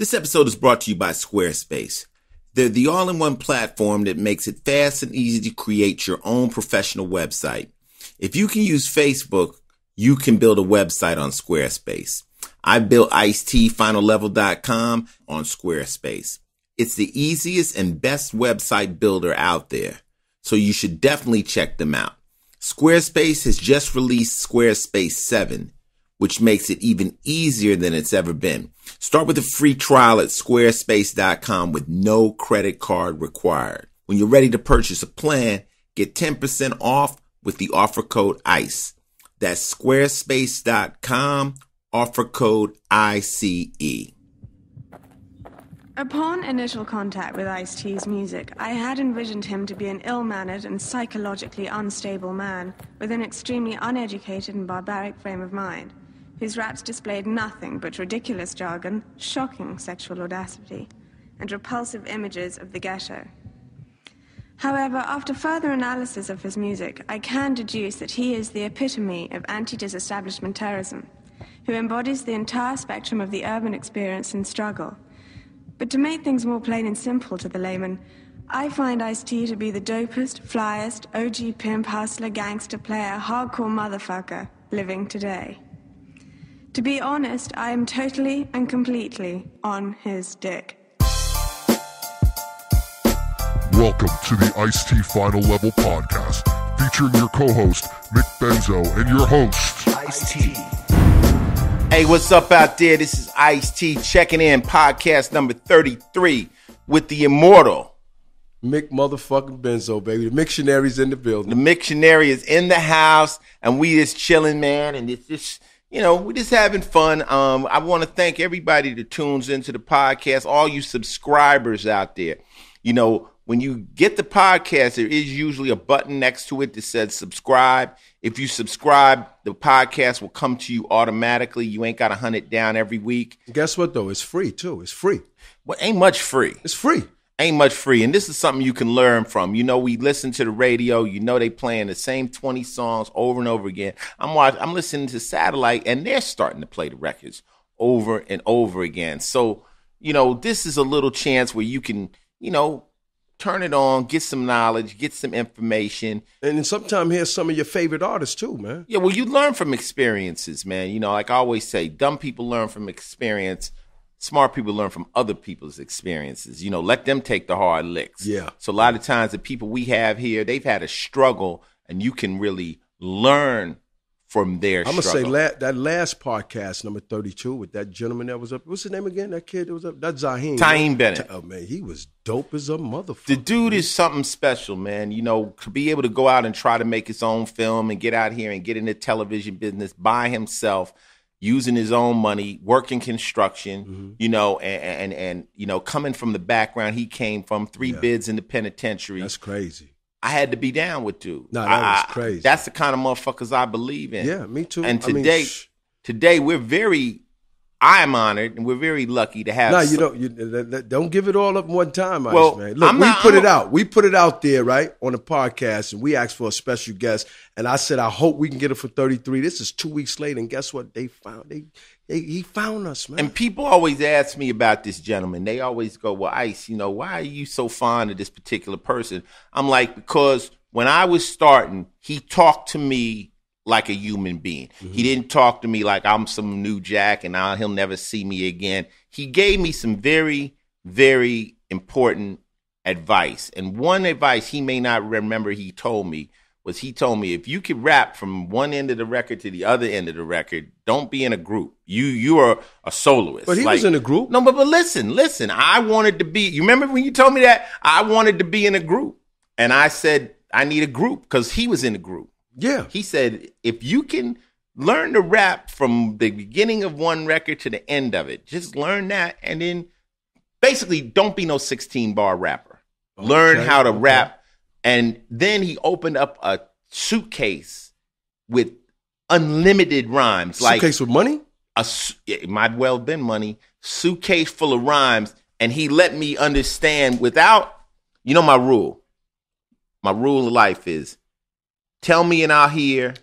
This episode is brought to you by Squarespace. They're the all-in-one platform that makes it fast and easy to create your own professional website. If you can use Facebook, you can build a website on Squarespace. I built FinalLevel.com on Squarespace. It's the easiest and best website builder out there, so you should definitely check them out. Squarespace has just released Squarespace 7, which makes it even easier than it's ever been. Start with a free trial at squarespace.com with no credit card required. When you're ready to purchase a plan, get 10% off with the offer code ICE. That's squarespace.com, offer code ICE. Upon initial contact with Ice-T's music, I had envisioned him to be an ill-mannered and psychologically unstable man with an extremely uneducated and barbaric frame of mind, whose raps displayed nothing but ridiculous jargon, shocking sexual audacity, and repulsive images of the ghetto. However, after further analysis of his music, I can deduce that he is the epitome of anti-disestablishment terrorism, who embodies the entire spectrum of the urban experience and struggle. But to make things more plain and simple to the layman, I find Ice-T to be the dopest, flyest, OG pimp, hustler, gangster player, hardcore motherfucker living today. To be honest, I am totally and completely on his dick. Welcome to the Ice-T Final Level Podcast, featuring your co-host, Mick Benzo, and your host, Ice-T. Hey, what's up out there? This is Ice-T checking in, podcast number 33 with the immortal Mick motherfucking Benzo, baby. The Mictionary's in the building. The Mictionary is in the house, and we just chilling, man, and it's just, we're just having fun. I want to thank everybody that tunes into the podcast, all you subscribers out there. When you get the podcast, there is usually a button next to it that says subscribe. If you subscribe, the podcast will come to you automatically. You ain't got to hunt it down every week. Guess what, though? It's free, too. It's free. Well, ain't much free. It's free. Ain't much free. And this is something you can learn from. We listen to the radio. They playing the same 20 songs over and over again. I'm listening to satellite, and they're starting to play the records over and over again. So, this is a little chance where you can, turn it on, get some knowledge, get some information. And sometimes hear some of your favorite artists too, man. Yeah, well, you learn from experiences, man. Like I always say, dumb people learn from experience. Smart people learn from other people's experiences. Let them take the hard licks. Yeah. So a lot of times the people we have here, they've had a struggle, and you can really learn from their struggle. I'm going to say that last podcast, number 32, with that gentleman that was up. What's his name again? That kid that was up? That's Zaheem. Taheem Bennett. Oh, man, he was dope as a motherfucker. The dude is something special, man. To be able to go out and try to make his own film and get out here and get in the television business by himself, using his own money, working construction, and coming from the background he came from, three bids in the penitentiary. That's crazy. I had to be down with dude. No, that was crazy. That's the kind of motherfuckers I believe in. Yeah, me too. And today I am honored and we're very lucky to have. No, don't give it all up one time, Ice, well, man. Look, we put it out there, right, on the podcast, and we asked for a special guest. And I said, I hope we can get it for 33. This is 2 weeks later, and guess what? He found us, man. And people always ask me about this gentleman. They always go, well, Ice, why are you so fond of this particular person? I'm like, because when I was starting, he talked to me like a human being. Mm-hmm. He didn't talk to me like I'm some new jack and he'll never see me again. He gave me some very, very important advice. And one advice he may not remember he told me if you could rap from one end of the record to the other end of the record, don't be in a group. You are a soloist. But he was in a group. No, but listen, I wanted to be, you remember when you told me that? I wanted to be in a group. And I said, I need a group because he was in a group. Yeah. He said, if you can learn to rap from the beginning of one record to the end of it, just learn that. And then basically don't be no 16-bar rapper. Okay. Learn how to rap. And then he opened up a suitcase with unlimited rhymes. Suitcase with money? It might well have been money. Suitcase full of rhymes. And he let me understand without, my rule. My rule of life is, tell me and I'll hear,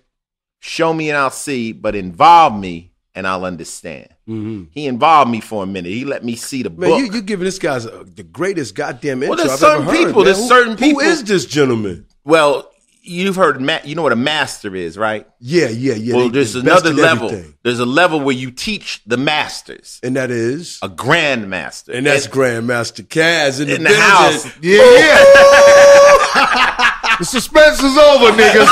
show me and I'll see, but involve me and I'll understand. He involved me for a minute. He let me see the book. Man, you giving this guy the greatest goddamn intro there's I've certain ever heard. people. Man. There's certain people. Who is this gentleman? Well, you've heard, you know what a master is, right? Yeah. Well, there's another level. There's a level where you teach the masters. And that is? A grandmaster. And that's Grandmaster Kaz in the house. Yeah. The suspense is over, niggas.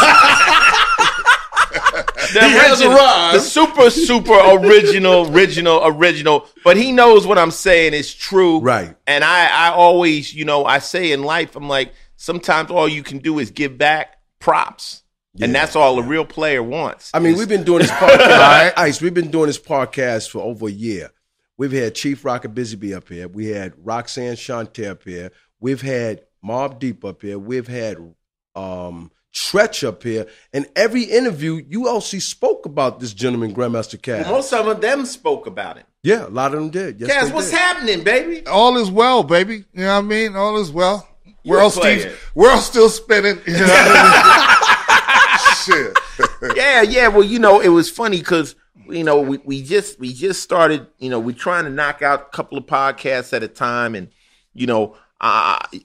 He has arrived. The super original. But he knows what I'm saying is true. Right. And I always, I say in life, I'm like, sometimes all you can do is give back props. Yeah. And that's all a real player wants. I mean, we've been doing this podcast. Ice, we've been doing this podcast for over a year. We've had Chief Rocket Busy up here. We had Roxanne Shante up here. We've had Mobb Deep up here. We've had Tretch up here. And every interview, you also spoke about this gentleman, Grandmaster Kaz. Well, most of them spoke about it. Yeah, a lot of them did. Yes, Kaz, what's happening, baby? All is well, baby. You know what I mean? All is well. World still spinning. You know what I mean? Shit. Yeah. Well, it was funny because we just started. We're trying to knock out a couple of podcasts at a time, and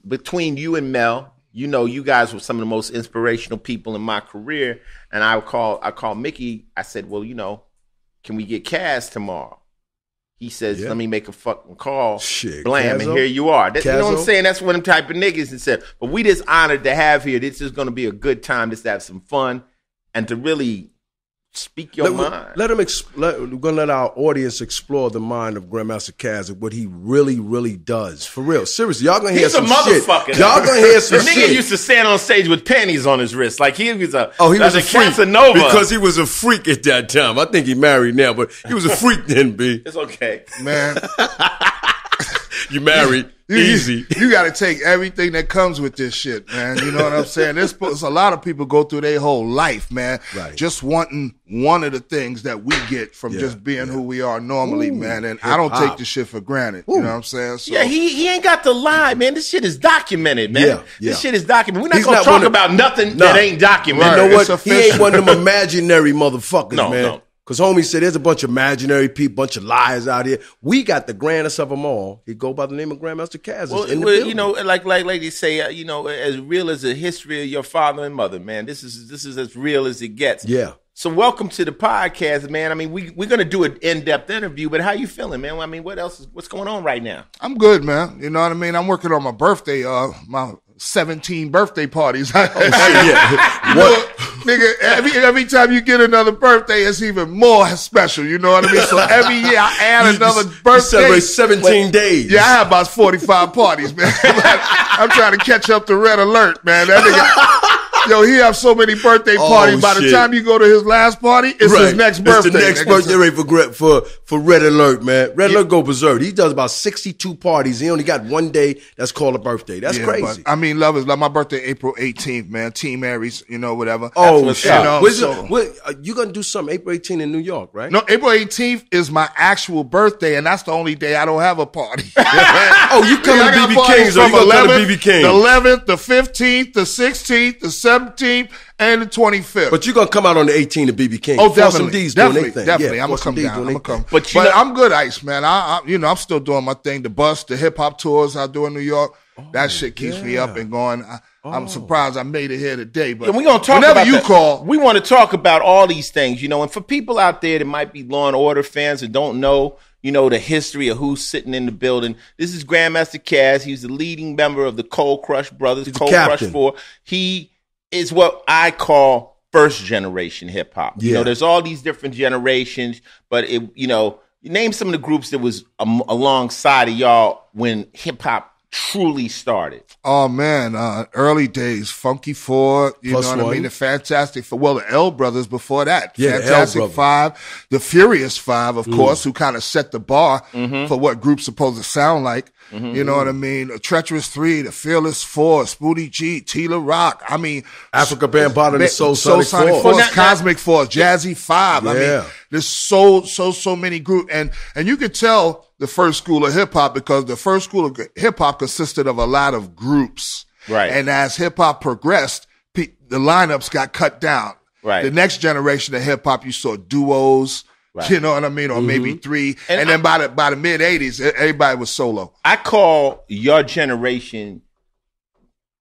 between you and Mel. You guys were some of the most inspirational people in my career. And I call Mickey. I said, well, can we get Kaz tomorrow? He says, let me make a fucking call. Shit, Blam, Kazzo? and here you are. You know what I'm saying? That's one of them type of niggas. And said, but we just honored to have here. This is going to be a good time just to have some fun and to really speak your mind. We're going to let our audience explore the mind of Grandmaster Kaz and what he really, really does. For real. Seriously, y'all going to hear some shit. He's a motherfucker. Y'all going to hear some shit. The nigga used to stand on stage with panties on his wrist. Like he was a freak. Casanova. Because he was a freak at that time. I think he married now, but he was a freak then, B. It's okay. Man. You married. Easy. You got to take everything that comes with this shit, man. You know what I'm saying? There's a lot of people go through their whole life, man, just wanting one of the things that we get from just being who we are normally, man. And I don't take this shit for granted. You know what I'm saying? So, yeah, he ain't got to lie, man. This shit is documented, man. Yeah. This shit is documented. We're not going to talk about nothing that ain't documented. You know what? He ain't one of them imaginary motherfuckers, man. No. Because homie said there's a bunch of imaginary people, bunch of liars out here. We got the grandest of them all. He go by the name of Grandmaster Kaz. Well, like ladies say, as real as the history of your father and mother, man. This is as real as it gets. Yeah. So welcome to the podcast, man. I mean, we're gonna do an in-depth interview, but how you feeling, man? I mean, what's going on right now? I'm good, man. You know what I mean? I'm working on my birthday, my 17 birthday parties. Oh, shit, yeah. What? Nigga, every time you get another birthday, it's even more special. You know what I mean? So every year I add another birthday. You celebrate 17 days. Yeah, I have about 45 parties, man. I'm trying to catch up to Red Alert, man. That nigga, yo, he have so many birthday parties. By the time you go to his last party, it's his next birthday. It's the next birthday rate for Red Alert, man. Red Alert go berserk. He does about 62 parties. He only got one day that's called a birthday. That's crazy. But, I mean, love is like my birthday, April 18th, man. Team Aries, whatever. Oh, shit. You going to do something April 18th in New York, right? No, April 18th is my actual birthday, and that's the only day I don't have a party. Oh, you coming to BB King's or you going to come to BB King? The 11th, the 15th, the 16th, the 17th, and the 25th. But you're going to come out on the 18th to BB King. Oh, definitely. Definitely. I'm going to come down. I'm going to come. But I'm good, Ice, man. I'm still doing my thing. The bus, the hip-hop tours I do in New York, that shit keeps me up and going. I'm surprised I made it here today. But we're going to talk whenever about you call. We want to talk about all these things, and for people out there that might be Law and Order fans that don't know, the history of who's sitting in the building. This is Grandmaster Kaz. He's the leading member of the Cold Crush Brothers, Cold Crush 4. He is what I call first generation hip hop. Yeah. There's all these different generations, but name some of the groups that was alongside of y'all when hip hop truly started. Oh man, early days, Funky Four, you Plus know what one. I mean? The Fantastic Four, well, the L Brothers before that. Yeah, Fantastic Five, the Furious Five, of course, who kind of set the bar for what groups supposed to sound like. You know what I mean? The Treacherous Three, the Fearless Four, Spoonie G, Tila Rock. I mean, Africa Bambaataa, the Soul Sonic Force, Force. Cosmic Force, Jazzy Five. I mean, there's so many groups, and you could tell the first school of hip hop because the first school of hip hop consisted of a lot of groups. Right. And as hip hop progressed, the lineups got cut down. Right. The next generation of hip hop, you saw duos, Right. You know what I mean? Or maybe 3. And then by the mid 80s, everybody was solo. I call your generation,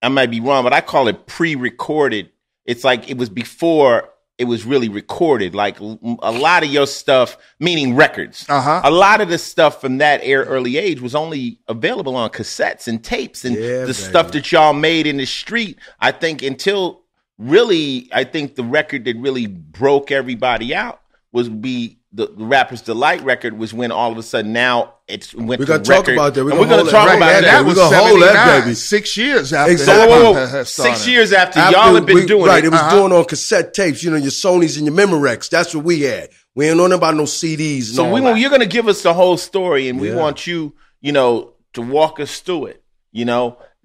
I might be wrong, but I call it pre-recorded. It's like it was before it was really recorded. Like a lot of your stuff, meaning records, a lot of the stuff from that early age was only available on cassettes and tapes. And the stuff that y'all made in the street, I think until really, I think the record that really broke everybody out was the Rapper's Delight record was when all of a sudden now it's went we're to gonna talk record. about that. We're going to talk about that. That was 79, 6 years after. Exactly. 6 years after y'all have been doing it. Right, it was doing on cassette tapes, your Sonys and your Memorex. That's what we had. We ain't know about no CDs. So you're going to give us the whole story, and we want you, to walk us through it,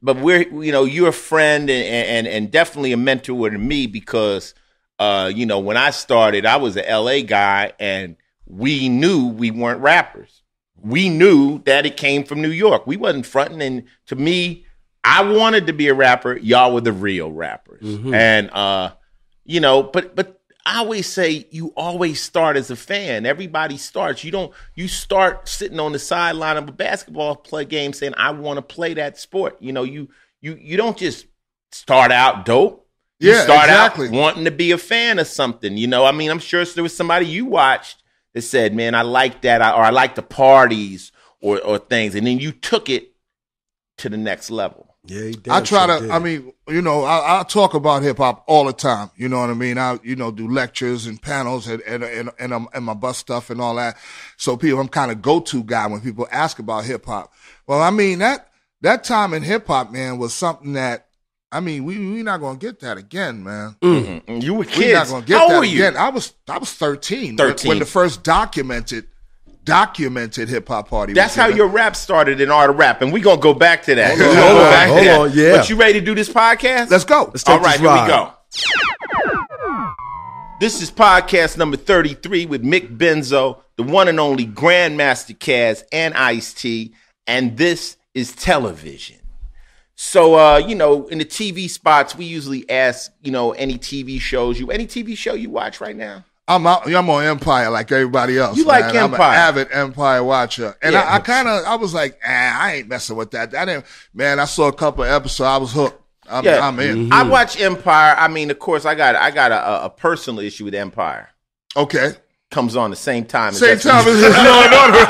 But you're a friend and definitely a mentor to me because, when I started, I was an LA guy, and we knew we weren't rappers. We knew that it came from New York. We wasn't fronting, and to me, I wanted to be a rapper. Y'all were the real rappers, and but I always say you always start as a fan. Everybody starts. You start sitting on the sideline of a basketball game saying, "I want to play that sport." You don't just start out dope. You start out wanting to be a fan of something. I'm sure there was somebody you watched that said, "Man, I like that," or "I like the parties," or things, and then you took it to the next level. Yeah, I try to. I talk about hip hop all the time. You know what I mean? I do lectures and panels and my bus stuff and all that. So I'm kind of go-to guy when people ask about hip hop. Well, that time in hip hop, man, was something that. We're not gonna get that again, man. Mm-hmm. You were kids. We're not gonna get How that were you? again. I was 13. When the first documented hip hop party. That's how your rap started in Art of Rap, and we're gonna go back to that. Hold on, yeah. But you ready to do this podcast? Let's go. All right, here we go. This is podcast number 33 with Mick Benzo, the one and only Grandmaster Caz, and Ice-T, and this is television. So, in the TV spots, we usually ask, any TV show you watch right now? I'm on Empire like everybody else. You like Empire? I'm an avid Empire watcher. And I was like, I ain't messing with that. I saw a couple of episodes. I was hooked. I'm in. Mm-hmm. I watch Empire. Of course, I got a personal issue with Empire. Okay. Comes on the same time. As Law and Order.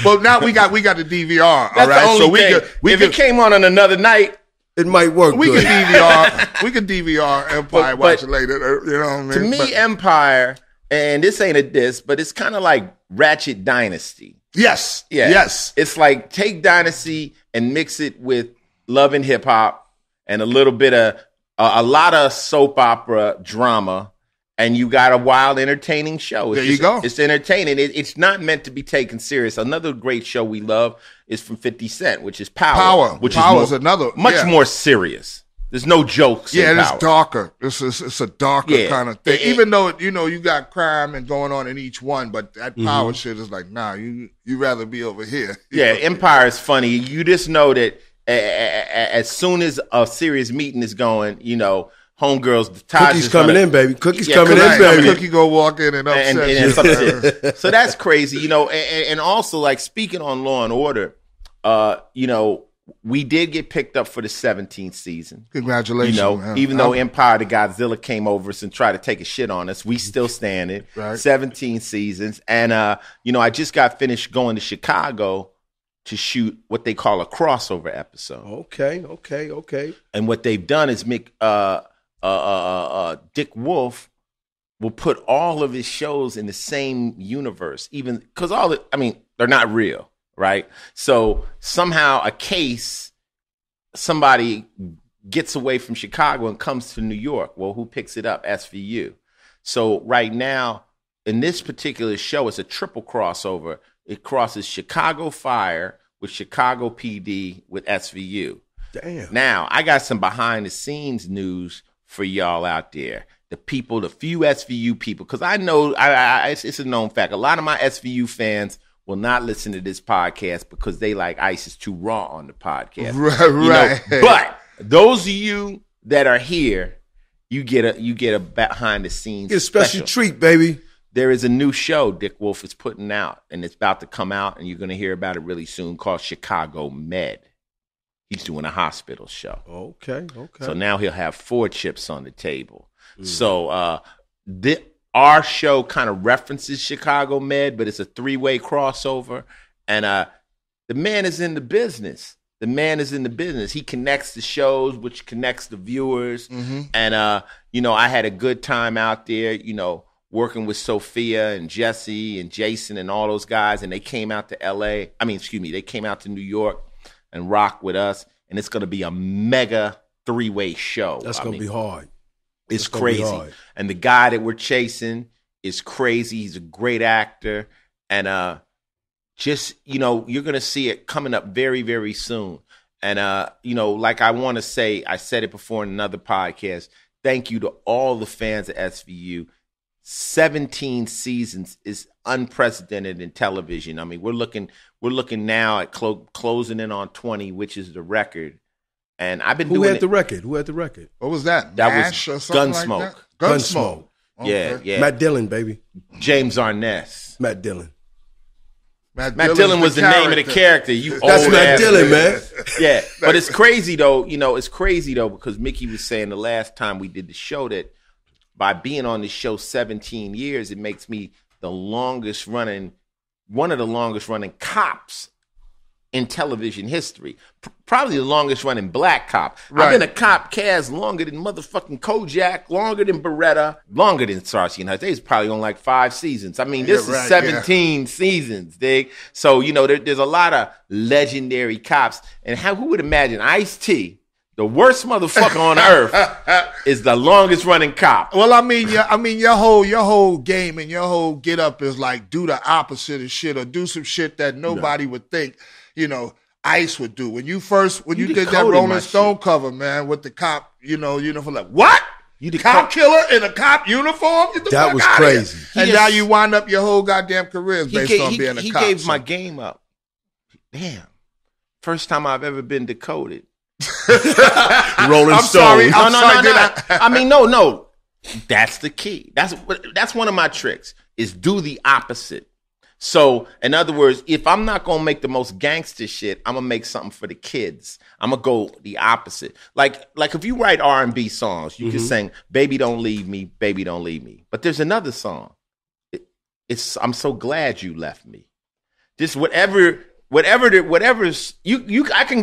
But now we got the DVR. All right, so if it came on another night, it might work. We can DVR. We can DVR Empire. Watch it later. You know what I mean? To me, Empire, and this ain't a diss, but it's kind of like Ratchet Dynasty. Yes. Yeah. Yes. It's like take Dynasty and mix it with Love and Hip Hop and a little bit of a lot of soap opera drama. And you got a wild, entertaining show. There you go. It's entertaining. It's not meant to be taken serious. Another great show we love is from 50 Cent, which is Power. Power is another. Much more serious. There's no jokes in Power. It's darker. It's a darker kind of thing. Even though, you got crime and going on in each one, but that Power shit is like, nah, you rather be over here. Empire is funny. You just know that as soon as a serious meeting is going, homegirls, the Cookies coming in, baby. Cookies coming in, baby. Cookie go walk in and upset. So that's crazy, and also like speaking on Law and Order, we did get picked up for the 17th season. Congratulations. Even though Empire the Godzilla came over us and tried to take a shit on us, we still standing. Right. 17 seasons. And I just got finished going to Chicago to shoot what they call a crossover episode. Okay. And what they've done is make Dick Wolf will put all of his shows in the same universe, even because they're not real, right? So somehow somebody gets away from Chicago and comes to New York. Well, who picks it up? SVU. So right now, in this particular show, it's a triple crossover. It crosses Chicago Fire with Chicago PD with SVU. Damn. Now, I got some behind the scenes news for y'all out there. The few SVU people, because I know it's a known fact. A lot of my SVU fans will not listen to this podcast because they like Ice is too raw on the podcast. Right. But those of you that are here you get a behind the scenes. Get a special treat, baby. There is a new show Dick Wolf is putting out, and it's about to come out, and you're going to hear about it really soon, called Chicago Med. He's doing a hospital show. Okay. So now he'll have 4 chips on the table. So our show kind of references Chicago Med, but it's a 3-way crossover. And the man is in the business. He connects the shows, which connects the viewers. And, I had a good time out there, working with Sophia and Jesse and Jason and all those guys. And they came out to they came out to New York and rock with us. And it's going to be a mega 3-way show. That's going to be hard. It's crazy. And the guy that we're chasing is crazy. He's a great actor. And you're going to see it coming up very, very soon. And, like I want to say, I said it before in another podcast, thank you to all the fans of SVU. 17 seasons is unprecedented in television. I mean, we're looking now at closing in on 20, which is the record. And I've been doing it. Who had the record? What was that? That Nash was or something Gunsmoke. like that? Gunsmoke. Okay. Yeah. Matt Dillon, baby. James Arness. Matt Dillon. Matt Dillon was the name of the character. That's Matt Dillon, man. Yeah. But it's crazy though, because Mickey was saying the last time we did the show that by being on the show 17 years, it makes me one of the longest running cops in television history. Probably the longest running black cop. Right. I've been a cop, Kaz, longer than motherfucking Kojak, longer than Beretta, longer than Starsky and Hutch. They was probably on like 5 seasons. I mean, this is 17 seasons, dig? So, there's a lot of legendary cops. And who would imagine Ice-T, the worst motherfucker on earth, is the longest running cop. Well, your whole game and your whole get up is like do the opposite of shit or do some shit that nobody would think, Ice would do. When you did that Rolling Stone cover, man, with the cop, uniform, like what? You the cop killer in a cop uniform? That was crazy. And now you wind up your whole goddamn career based on being a cop. He gave my game up. Damn. First time I've ever been decoded. Rolling Stone. No. That's the key. That's one of my tricks is do the opposite. So, in other words, if I'm not going to make the most gangster shit, I'm going to make something for the kids. I'm going to go the opposite. Like if you write R&B songs, you can sing, Baby Don't Leave Me, Baby Don't Leave Me. But there's another song. It's I'm So Glad You Left Me. Just whatever's I can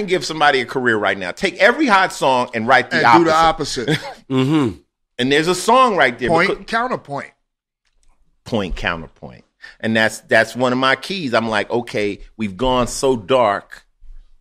give somebody a career right now. Take every hot song and write the opposite. Do the opposite. Mm-hmm. And there's a song right there. Counterpoint. Point, counterpoint. And that's one of my keys. I'm like, okay, we've gone so dark.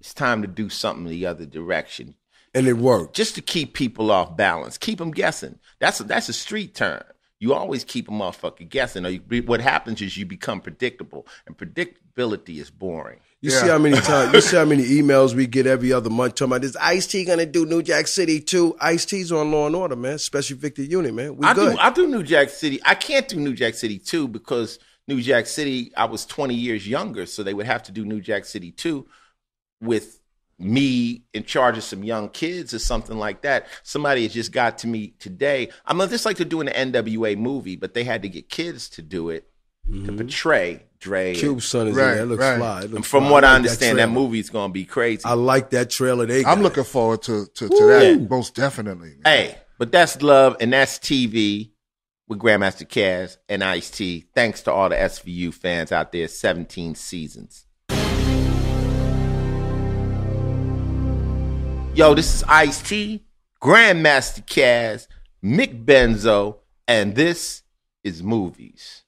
It's time to do something the other direction. And it worked. Just to keep people off balance. Keep them guessing. That's a street term. You always keep a motherfucker guessing. What happens is you become predictable. And predictability is boring. You see how many emails we get every other month talking about, is Ice-T going to do New Jack City too? Ice-T's on Law and Order, man. Special Victor Unit, man. I do New Jack City. I can't do New Jack City 2 because New Jack City, I was 20 years younger, so they would have to do New Jack City 2 with me in charge of some young kids or something like that. Somebody had just got to me today. I'm just like to do an NWA movie, but they had to get kids to do it to portray Dre. Cube's son is in there. It looks fly. And from what I understand, that movie is going to be crazy. I like that trailer. I'm looking forward to that, most definitely. Man. Hey, but that's love, and that's TV with Grandmaster Caz and Ice-T. Thanks to all the SVU fans out there, 17 seasons. Yo, this is Ice-T, Grandmaster Caz, Mick Benzo, and this is Movies.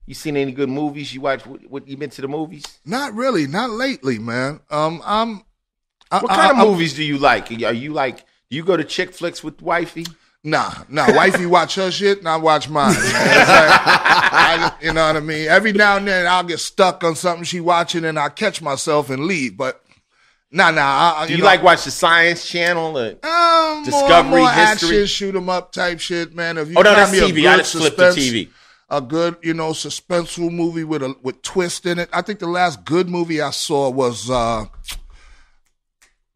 You seen any good movies you watch? What you been to the movies? Not really, not lately, man. What kind of movies do you like? Are you like, do you go to chick flicks with wifey? Nah. Wifey watch her shit and I watch mine. You know what I mean? Every now and then I'll get stuck on something she watching and I catch myself and leave. But nah. Do you like watch the Science Channel or more Discovery History? Action, shoot 'em up type shit, man. If you that's TV. I just flipped the TV. A good, suspenseful movie with twist in it. I think the last good movie I saw was The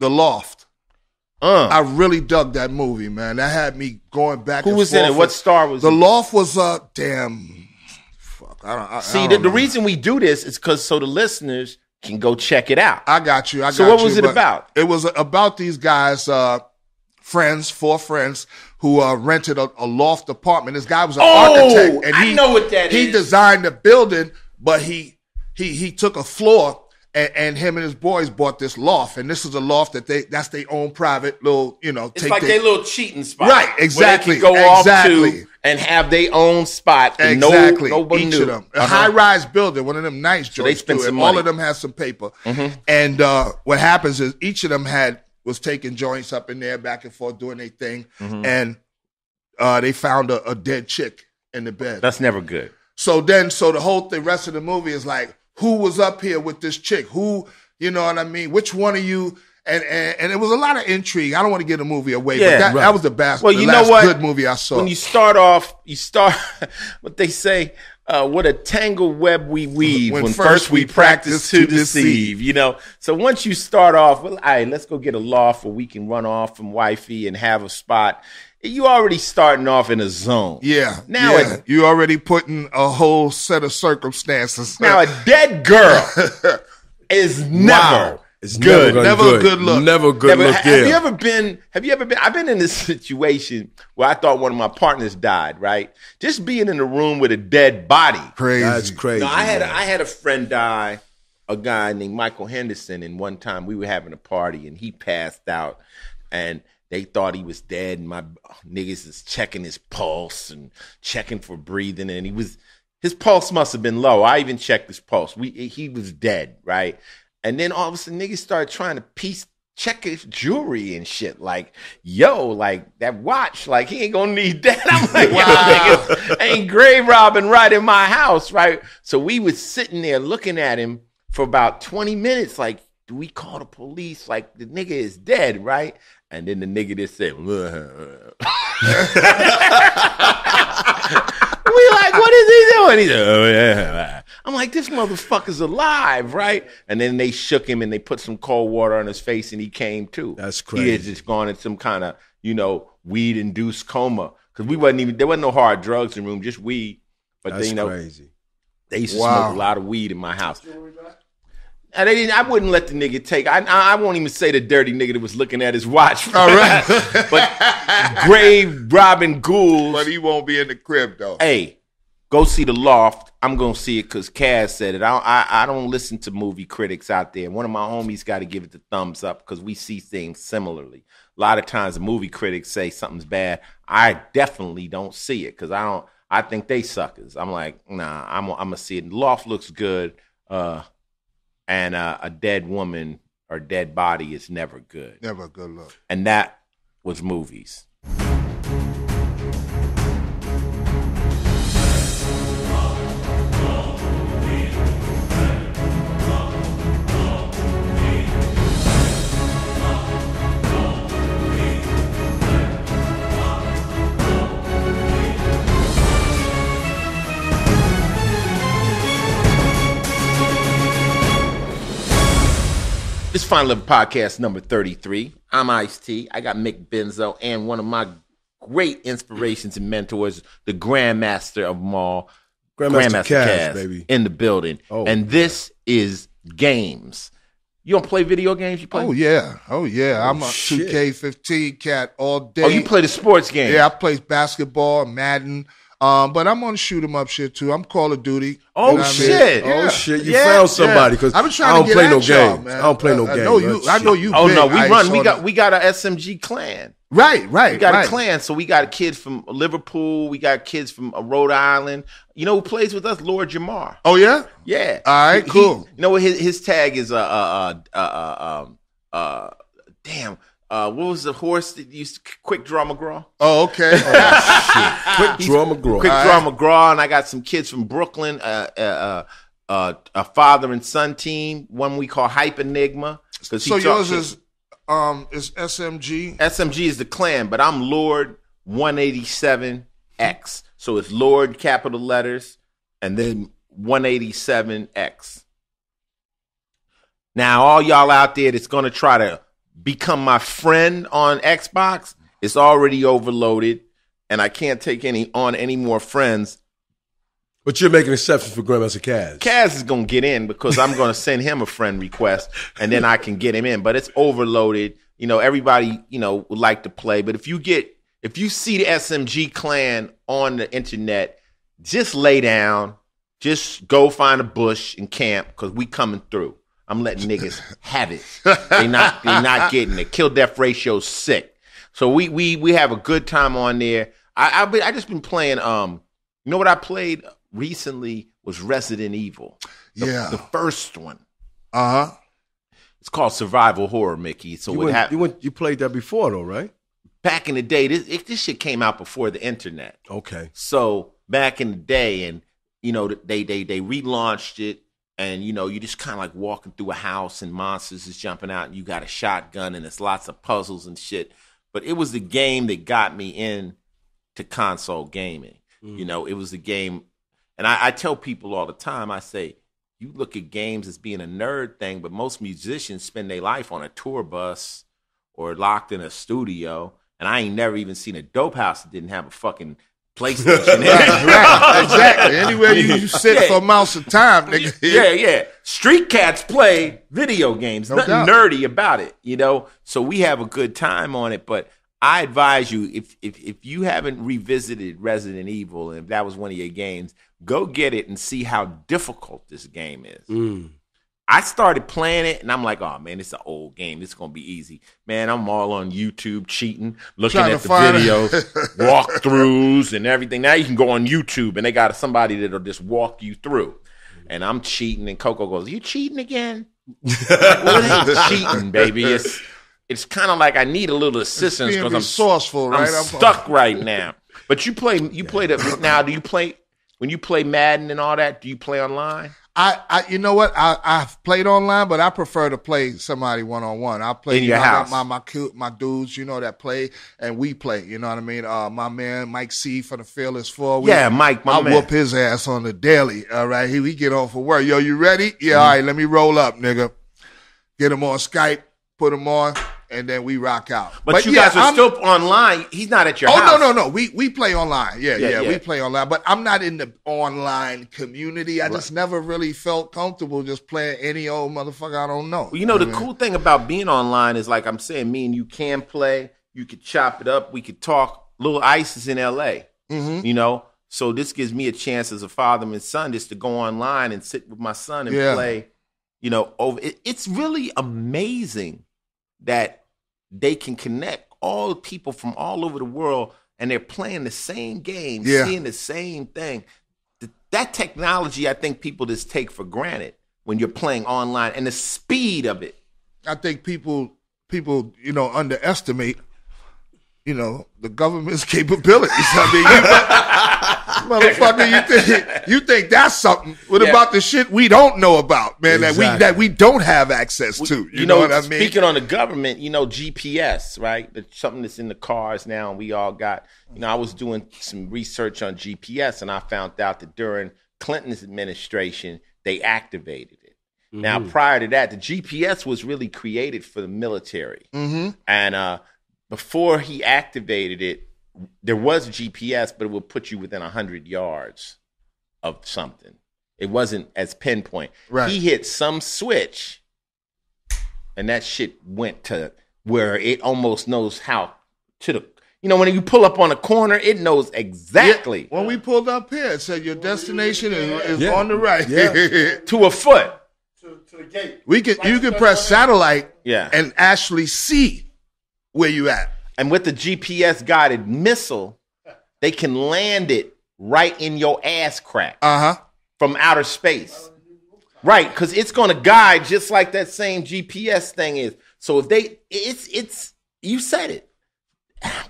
Loft. I really dug that movie, man. That had me going back. Who was in it? What star was The it? Loft was damn. Fuck, I don't the know. reason we do this is because so the listeners can go check it out. I got you. So what was it about? It was about these guys, four friends who rented a loft apartment. This guy was an architect, and I know what that is. He designed the building, but he took a floor. And him and his boys bought this loft, and this is a loft that's their own private little, It's like their little cheating spot, right? Exactly. Where they can go off to and have their own spot. Exactly. Nobody Each knew. of them, a high-rise building, one of them nice joints. So they spent some All money. of them had some paper, and what happens is each of them was taking joints up in there, back and forth, doing their thing, and they found a dead chick in the bed. That's never good. So the rest of the movie is like, who was up here with this chick? Who, you know what I mean? Which one of you? And it was a lot of intrigue. I don't want to give the movie away, but that was the best. Well, the you last know what? Good movie I saw. When you start off, what they say, what a tangled web we weave when first we practice to deceive, So once you start off, well, all right, let's go get a loft where we can run off from wifey and have a spot. You already starting off in a zone. Yeah. Now you already putting a whole set of circumstances. Now a dead girl is never It's good. Never a good look. Never a good look. Have you ever been? I've been in this situation where I thought one of my partners died. Right, just being in a room with a dead body. Crazy. That's crazy. No, I had a friend die, a guy named Michael Henderson, and one time we were having a party and he passed out, and they thought he was dead, and my niggas is checking his pulse and checking for breathing, and his pulse must have been low. I even checked his pulse. He was dead, right? And then all of a sudden, niggas started trying to check his jewelry and shit. Like, yo, like that watch, like he ain't gonna need that. I'm like, yo, niggas ain't grave robbing right in my house, right? So we was sitting there looking at him for about 20 minutes, like, do we call the police? Like, the nigga is dead, right? And then the nigga just said, we like, what is he doing? He said, oh, yeah. I'm like, this motherfucker's alive, right? And then they shook him and they put some cold water on his face and he came to. That's crazy. He had just gone in some kind of, weed-induced coma. Because there wasn't no hard drugs in the room, just weed. But That's crazy. They used to smoke a lot of weed in my house. And I wouldn't let the nigga take. I won't even say the dirty nigga that was looking at his watch. All right. But grave robbing ghouls. But he won't be in the crib, though. Hey, go see The Loft. I'm going to see it because Kaz said it. I don't listen to movie critics out there. One of my homies got to give it the thumbs up because we see things similarly. A lot of times the movie critics say something's bad. I definitely don't see it because I think they suckers. I'm like, nah, I'm going to see it. The Loft looks good. And a dead woman or dead body is never good. Never a good look. And that was movies. This Final Level Podcast number 33. I'm Ice-T. I got Mick Benzo and one of my great inspirations and mentors, the Grandmaster of them all, Grandmaster Kaz, baby, in the building. Oh, and this is games. You don't play video games? You play? Oh, yeah. I'm a 2K15 cat all day. Oh, you play the sports game? Yeah, I play basketball, Madden. But I'm on shoot 'em up shit too. I'm Call of Duty. Oh, you know shit. Yeah. Oh shit! You found somebody because I've been I trying don't to get play at no y'all, games. man. I don't play no games. I know you. Oh big no, we Ice run. on We got a SMG clan. Right. We got a clan, so we got kids from Liverpool. We got kids from Rhode Island. You know who plays with us? Lord Jamar. Oh yeah. Yeah. All right. Cool. You know what his tag is? Damn. What was the horse that used to Quick Draw McGraw? Oh, okay. Quick Draw McGraw. Quick Draw McGraw, and I got some kids from Brooklyn, a father and son team, one we call Hype Enigma. So yours is SMG? SMG is the clan, but I'm Lord 187X. So it's Lord capital letters and then 187X. Now, all y'all out there that's going to try to become my friend on Xbox, it's already overloaded, and I can't take any more friends. But you're making exceptions for Grandmaster Kaz. Kaz is going to get in because I'm going to send him a friend request, and then I can get him in. But it's overloaded. You know, everybody, you know, would like to play. But if you see the SMG clan on the internet, just lay down. Just go find a bush and camp because we coming through. I'm letting niggas have it. They not getting it. Kill death ratio's sick. So we have a good time on there. I just been playing. You know what I played recently was Resident Evil. The first one. It's called survival horror, Mickey. So you played that before though, right? Back in the day, this shit came out before the internet. Okay. So back in the day, and you know they relaunched it, and you know you just kind of like walking through a house and monsters is jumping out, and you got a shotgun, and there's lots of puzzles and shit. But it was the game that got me into console gaming. You know, it was the game, and I tell people all the time, I say, you look at games as being a nerd thing, but most musicians spend their life on a tour bus or locked in a studio. And I ain't never even seen a dope house that didn't have a fucking PlayStation. Right, exactly. Anywhere you sit for amounts of time, nigga. Yeah. Street cats play video games. Nothing nerdy about it, you know. So we have a good time on it. But I advise you, if you haven't revisited Resident Evil, and if that was one of your games, go get it and see how difficult this game is. I started playing it, and I'm like, oh, man, it's an old game. It's going to be easy. Man, I'm all on YouTube cheating, looking at the videos, walkthroughs and everything. Now you can go on YouTube, and they got somebody that'll just walk you through. And I'm cheating, and Coco goes, you cheating again? Well, it ain't cheating, baby. It's kind of like I need a little assistance because I'm resourceful, right? I'm stuck right now. But you play now. Do you play when you play Madden and all that? Do you play online? I you know what? I've played online, but I prefer to play somebody one-on-one. I play in your house. I got my dudes, you know, that play, and we play. You know what I mean? My man Mike C from the Fearless Four. Mike, I whoop his ass on the daily. All right, we get on for work. Yo, you ready? Yeah, all right. Let me roll up, nigga. Get him on Skype. Put him on. And then we rock out. But you guys are still online. He's not at your house. No. We play online. Yeah. We play online. But I'm not in the online community. I just never really felt comfortable just playing any old motherfucker I don't know. Well, you know, the cool thing about being online is, like I'm saying, me and you can play. You could chop it up. We could talk. Lil Ice is in L.A., you know? So this gives me a chance as a father and son just to go online and sit with my son and play, you know, over. It's really amazing that they can connect all people from all over the world, and they're playing the same game, seeing the same thing. That technology, I think people just take for granted when you're playing online, and the speed of it. I think people, you know, underestimate, you know, the government's capabilities. I mean, motherfucker, you think that's something? What about the shit we don't know about, man? Exactly. That we don't have access to. You know what I mean? Speaking on the government, you know, GPS, right? That's something that's in the cars now, and we all got. You know, I was doing some research on GPS, and I found out that during Clinton's administration, they activated it. Now, prior to that, the GPS was really created for the military, and before he activated it, there was GPS, but it would put you within 100 yards of something. It wasn't as pinpoint. Right. He hit some switch, and that shit went to where it almost knows how to the. You know, when you pull up on a corner, it knows exactly. Yeah. When we pulled up here, it said your destination is on the right. To a foot. To the gate. You can press satellite and actually see where you at. And with the GPS guided missile, they can land it right in your ass crack from outer space. Right, because it's going to guide just like that same GPS thing is. So if it's you said it.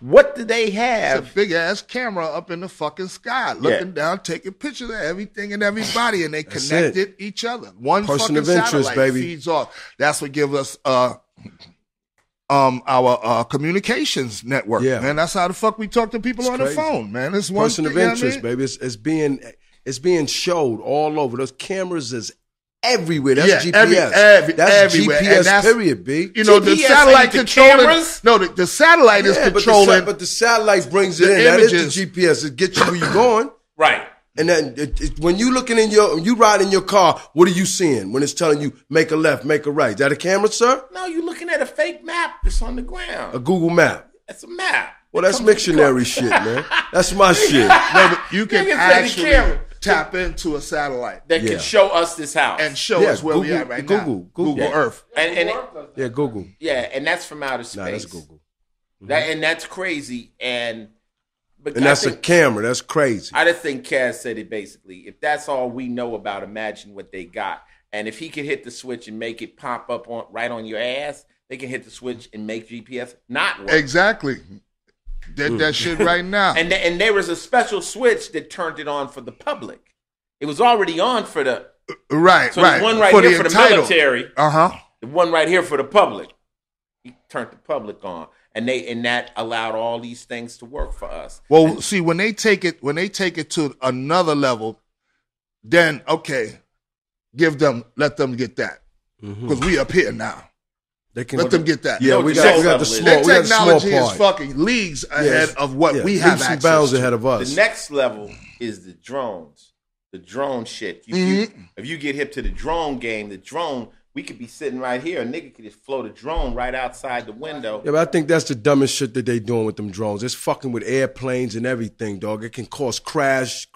What do they have? It's a big ass camera up in the fucking sky, looking down, taking pictures of everything and everybody, and they connected each other. One person of interest, baby, feeds off. That's what gives us our communications network, man. That's how the fuck we talk to people on the phone, man. It's one person of interest, baby. It's being showed all over. Those cameras is everywhere. That's GPS. That's everywhere. GPS, period, B. You know, the satellite controlling. No, the satellite is controlling. But the satellite brings it in. Images. That is the GPS. It gets you where you're going. Right. And then when you looking you ride in your car, what are you seeing when it's telling you make a left, make a right? Is that a camera, sir? No, you're looking at a fake map that's on the ground. A Google map. That's a map. Well, that's missionary shit, man. That's my shit. No, but you can actually tap into a satellite that can show us this house and show us where we are right now. Google Earth. Google. Yeah, and that's from outer space. Nah, that's Google. And that's crazy. And that's a camera. That's crazy. I just think Kaz said it basically. If that's all we know about, imagine what they got. And if he could hit the switch and make it pop up right on your ass, they can hit the switch and make GPS not work. Exactly. That shit right now. And there was a special switch that turned it on for the public. It was already on for the... Right, so there's one right here for the military. Uh-huh. The one right here for the public. He turned the public on. And that allowed all these things to work for us. Well, see, when they take it to another level, then okay, let them get that. Because we up here now. Let them get that. Yeah, we got the small. That technology is fucking leagues ahead of what we have access bounds to. ahead of us. The next level is the drones. The drone shit. If you get hip to the drone game, we could be sitting right here. A nigga could just float a drone right outside the window. Yeah, but I think that's the dumbest shit that they doing with them drones. It's fucking with airplanes and everything, dog. It can cause crash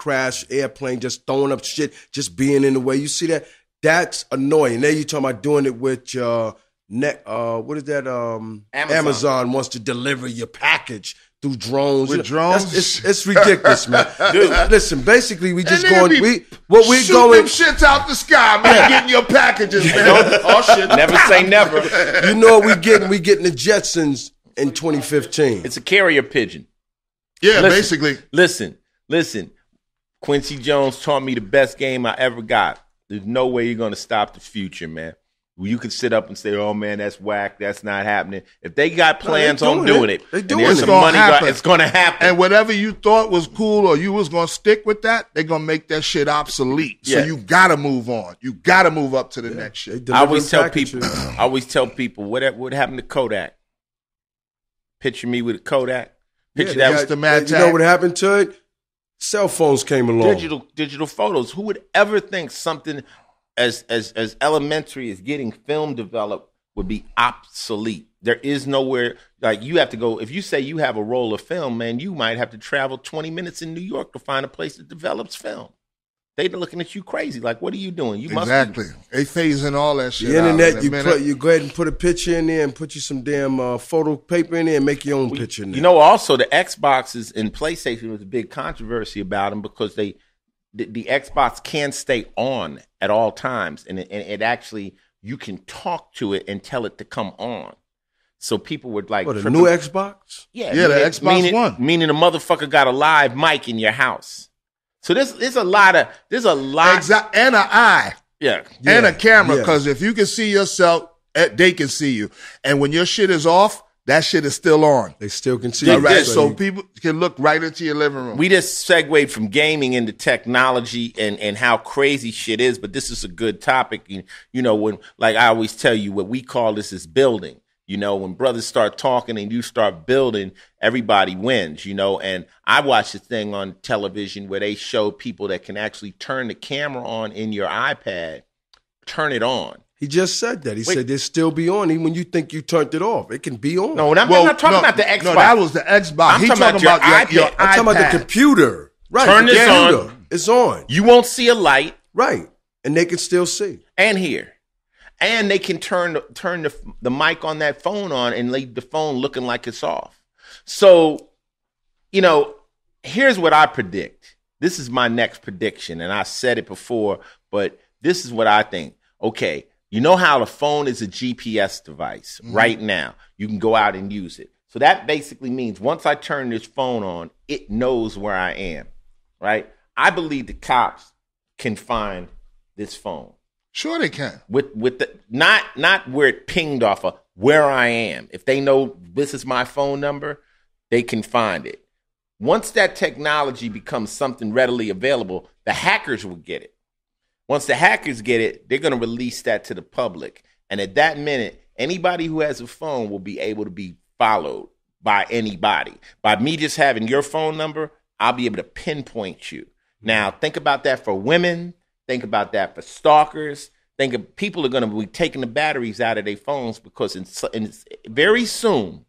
airplane, just throwing up shit, just being in the way. You see that? That's annoying. Now you talking about doing it with your what is that? Amazon wants to deliver your package through drones. With drones? It's ridiculous, man. Dude, listen, basically we just going shoot them shits out the sky, man, getting your packages, man. Oh shit. Never say never. You know what we getting? We getting the Jetsons in 2015. It's a carrier pigeon. Yeah, basically. Listen. Quincy Jones taught me the best game I ever got. There's no way you're gonna stop the future, man. You could sit up and say, "Oh man, that's whack. That's not happening." If they got plans on doing it, they doing it. It's going to happen. And whatever you thought was cool or you was going to stick with that, they're going to make that shit obsolete. So you got to move on. You got to move up to the next shit. I always tell people, what happened to Kodak? Picture me with a Kodak. That was the mad You know what happened to it? Cell phones came along. Digital photos. Who would ever think something as elementary as getting film developed would be obsolete? There is nowhere, like you have to go, if you say you have a roll of film, man, you might have to travel 20 minutes in New York to find a place that develops film. They're looking at you crazy, like, what are you doing? You exactly. They phasing all that shit the internet, out. You go ahead and put a picture in there and put you some damn photo paper in there and make your own picture in there. You know, also the Xboxes and PlayStation was a big controversy about them because the Xbox can stay on at all times, and it actually, you can talk to it and tell it to come on. So people would like... What, a new Xbox? Yeah, the Xbox One. Meaning the motherfucker got a live mic in your house. So there's a lot. Exactly, and an eye. Yeah. And a camera, because if you can see yourself, they can see you. And when your shit is off, that shit is still on. They still can see you. Right, so people can look right into your living room. We just segued from gaming into technology and how crazy shit is, but this is a good topic. You know, when, like I always tell you, what we call this is building. You know, when brothers start talking and you start building, everybody wins, you know. And I watched a thing on television where they show people that can actually turn the camera on in your iPad, turn it on. He just said that. He said they still be on even when you think you turned it off. It can be on. No, I'm not talking about the Xbox. No, that was the Xbox. I'm talking about your iPad. I'm talking about the computer. Right. Turn this on. It's on. You won't see a light. Right. And they can still see. And hear. And they can turn the mic on that phone on and leave the phone looking like it's off. So, you know, here's what I predict. This is my next prediction, and I said it before, but this is what I think. Okay, you know how the phone is a GPS device right now. You can go out and use it. So that basically means once I turn this phone on, it knows where I am, right? I believe the cops can find this phone. Sure they can. With the not where it pinged off of, where I am. If they know this is my phone number, they can find it. Once that technology becomes something readily available, the hackers will get it. Once the hackers get it, they're going to release that to the public. And at that minute, anybody who has a phone will be able to be followed by anybody. By me just having your phone number, I'll be able to pinpoint you. Now, think about that for women. Think about that for stalkers. Think of people are going to be taking the batteries out of their phones because very soon,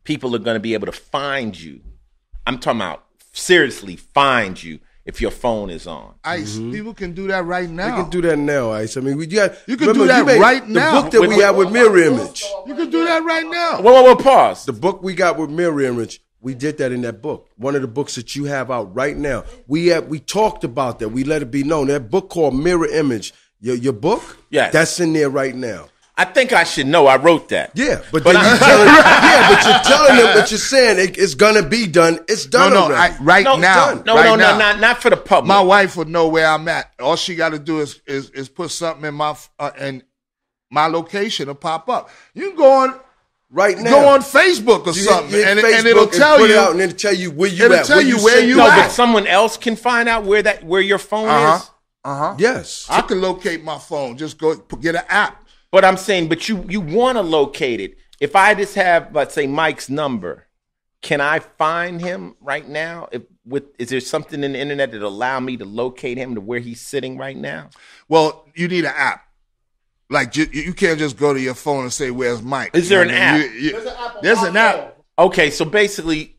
people are going to be able to find you. I'm talking about seriously find you if your phone is on. Ice, people can do that right now. They can do that now, Ice. I mean, you can do that right now. The book that we have with Mirror Image. You can do that right now. Whoa, pause. The book we got with Mirror Image, we did that in that book. One of the books that you have out right now. We talked about that. We let it be known. That book called Mirror Image. Your book? Yes. That's in there right now. I think I should know. I wrote that. Yeah, but then you're telling them what you're saying. It's gonna be done. It's done already. Now. Not for the public. My wife would know where I'm at. All she got to do is put something in my location will pop up. You can go on right now. Go on Facebook or something, and it'll tell you. And it'll tell you where you at. It'll tell you where you at. No, but someone else can find out where your phone is. Yes, I can locate my phone. Just go get an app. But I'm saying, but you want to locate it. If I just have, let's say, Mike's number, can I find him right now? Is there something in the internet that allow me to locate him to where he's sitting right now? Well, you need an app. Like you can't just go to your phone and say, "Where's Mike?" Is there an app? There's an app. Okay, so basically,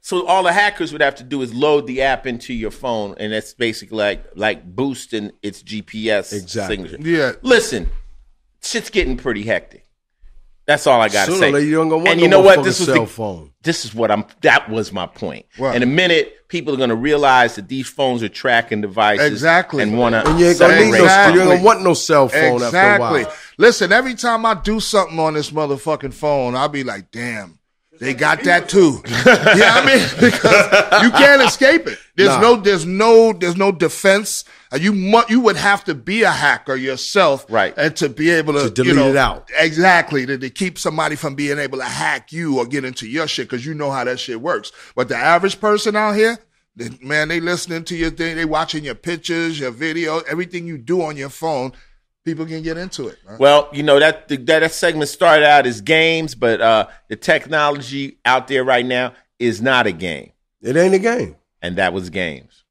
so all the hackers would have to do is load the app into your phone, and that's basically like boosting its GPS signature. Yeah. Listen. Shit's getting pretty hectic. That's all I got to say. Sooner or later, you don't want and no you know what? That was my point. What? In a minute, people are going to realize that these phones are tracking devices. Exactly. And want to you ain't gonna want no cell phone after a while. Listen, every time I do something on this motherfucking phone, I'll be like, damn. They got that too. Yeah, I mean, because you can't escape it. There's no defense. You would have to be a hacker yourself, right? And to be able to delete it out. Exactly, to keep somebody from being able to hack you or get into your shit, because you know how that shit works. But the average person out here, they listening to your thing, they watching your pictures, your video, everything you do on your phone. People can get into it. Right? Well, that segment started out as games, but the technology out there right now is not a game. It ain't a game. And that was games.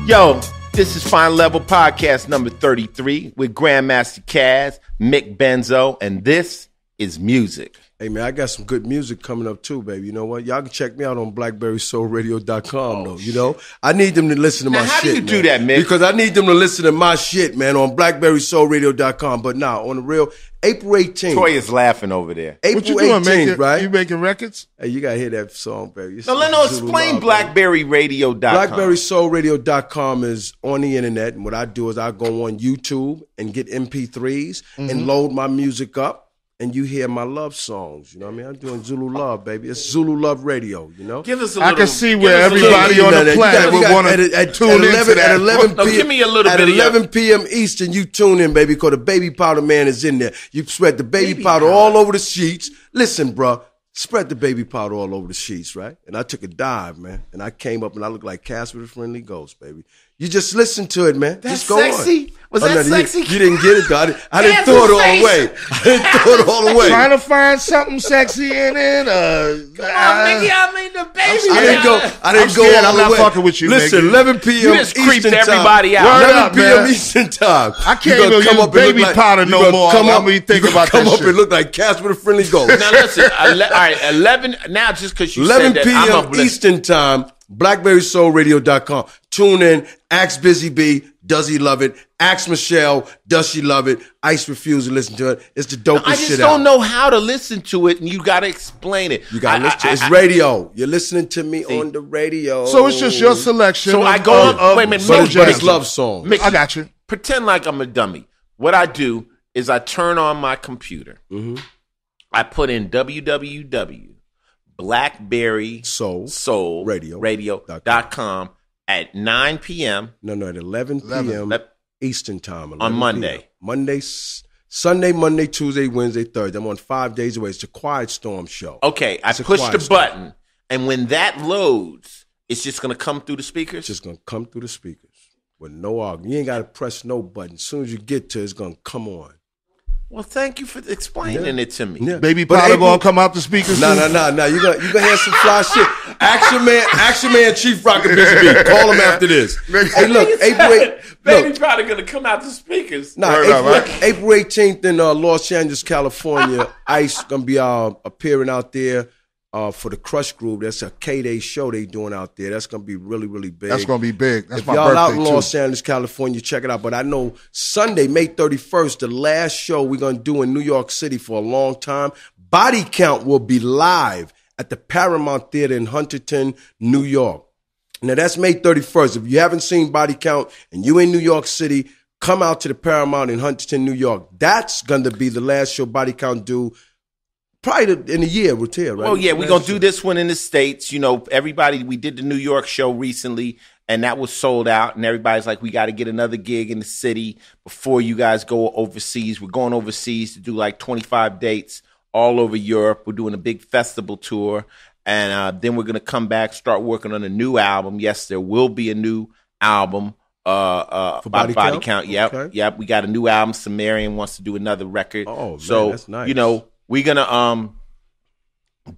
Yo, this is Final Level Podcast number 33 with Grandmaster Caz, Mick Benzo, and this is music. Hey, man, I got some good music coming up, too, baby. You know what? Y'all can check me out on BlackberrySoulRadio.com, though. You know? I need them to listen to my shit, how do you do that, man? Because I need them to listen to my shit, man, on BlackberrySoulRadio.com. But now, on the real, April 18th. Troy is laughing over there. April what you doing, 18th, right? You making records? Hey, you got to hear that song, baby. No, explain BlackberryRadio.com. BlackberrySoulRadio.com is on the internet, and what I do is I go on YouTube and get MP3s and load my music up. And you hear my love songs, you know what I mean? I'm doing Zulu Love, baby. It's Zulu Love Radio, you know? Give us a little. I can see where everybody on the planet would want to tune into that. At 11 p.m. Give me a little bit at of 11 p.m. Eastern, you tune in, baby, because the Baby Powder Man is in there. You spread the baby powder all over the sheets. Listen, bro, spread the baby powder all over the sheets, right? And I took a dive, man. And I came up and I looked like Casper the Friendly Ghost, baby. You just listen to it, man. That's just go sexy? on. Was that sexy? You didn't get it, though. I didn't throw it all away. I didn't throw it all away. Trying to find something sexy in it. Come on, Mickey, I mean the baby. I didn't go all I'm the not way. fucking with you, Listen, nigga. 11 p.m. You just creeped Eastern everybody time. out. 11 p.m. Eastern time. I can't even use baby powder no more. I'm going to think about come that up shit. and look like Casper the Friendly Ghost. Now listen, all right, 11. Now just because you 11 said that, I'm p.m. uplifted. Eastern time. BlackberrySoulRadio.com. Tune in. Ask Busy B. Does he love it? Ask Michelle. Does she love it? Ice refuse to listen to it. It's the dopest shit out. I just don't know how to listen to it, and you got to explain it. You got to listen to it. It's radio. You're listening to me on the radio. So it's just your selection. So I go on. Wait a minute. But it's love song. Mickey, I got you. Pretend like I'm a dummy. What I do is I turn on my computer. I put in www.BlackberrySoulRadio.com at 9 p.m. No, at 11 p.m. Eastern time. On Monday. Monday, Sunday, Monday, Tuesday, Wednesday, Thursday. I'm on 5 days away. It's a Quiet Storm show. Okay, I pushed the button, and when that loads, it's just going to come through the speakers? It's just going to come through the speakers with no argument. You ain't got to press no button. As soon as you get to it, it's going to come on. Well, thank you for explaining it to me. Yeah. Baby powder gonna come out the speakers. No. You gonna hear some fly shit. Action Man, Chief Rocket Busy. Call him after this. Hey, look, Baby powder gonna come out the speakers. April 18th in Los Angeles, California. Ice gonna be appearing out there. For the Crush Group, that's a K-Day show they doing out there. That's going to be really, really big. That's going to be big. That's my y'all birthday, out in Los Angeles, California, check it out. But I know Sunday, May 31st, the last show we're going to do in New York City for a long time, Body Count will be live at the Paramount Theater in Huntington, New York. Now, that's May 31st. If you haven't seen Body Count and you in New York City, come out to the Paramount in Huntington, New York. That's going to be the last show Body Count do. Probably in a year, we'll tell, right? Well, yeah, we're going to do this one in the States. You know, everybody, we did the New York show recently, and that was sold out, and everybody's like, we got to get another gig in the city before you guys go overseas. We're going overseas to do like 25 dates all over Europe. We're doing a big festival tour, and then we're going to come back, start working on a new album. Yes, there will be a new album. For Body Count? Yep, Okay. yep. We got a new album. Sumerian wants to do another record. Oh, man, so, that's nice. You know, we're going to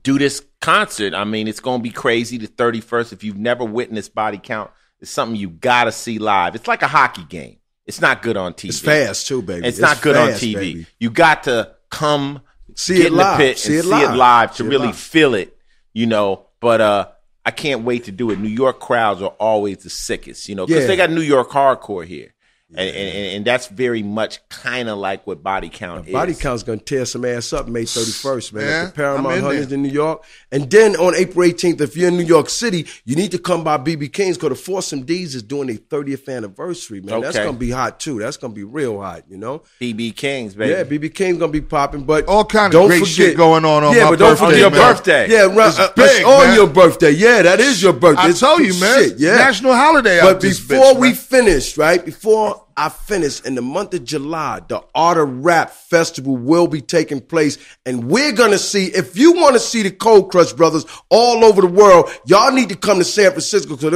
do this concert. I mean, it's going to be crazy. The 31st, if you've never witnessed Body Count, it's something you got to see live. It's like a hockey game. It's not good on TV. It's fast, too, baby. It's not good fast, on TV. Baby. You got to come See get it in live. the pit See and it see it live to See it really live. feel it, you know. But I can't wait to do it. New York crowds are always the sickest, you know, because they got New York hardcore here. And that's very much kind of like what Body Count is. Body Count's going to tear some ass up May 31st, man. Yeah, At the Paramount I'm in Huntington there. in New York. And then on April 18th, if you're in New York City, you need to come by BB King's because the Foursome D's is doing their 30th anniversary, man. That's Okay. going to be hot, too. That's going to be real hot, you know? BB Kings, baby. Yeah, BB King's going to be popping, but All kind of don't great forget, shit going on my but don't birthday, forget your man. birthday. Yeah, right. It's big, It's on man. your birthday. Yeah, that is your birthday. I It's tell you, good man. shit, yeah. National holiday But out this before bitch, we man. finish, right? Before I finish, in the month of July, the Art of Rap Festival will be taking place. And we're going to see, if you want to see the Cold Crush Brothers all over the world, y'all need to come to San Francisco because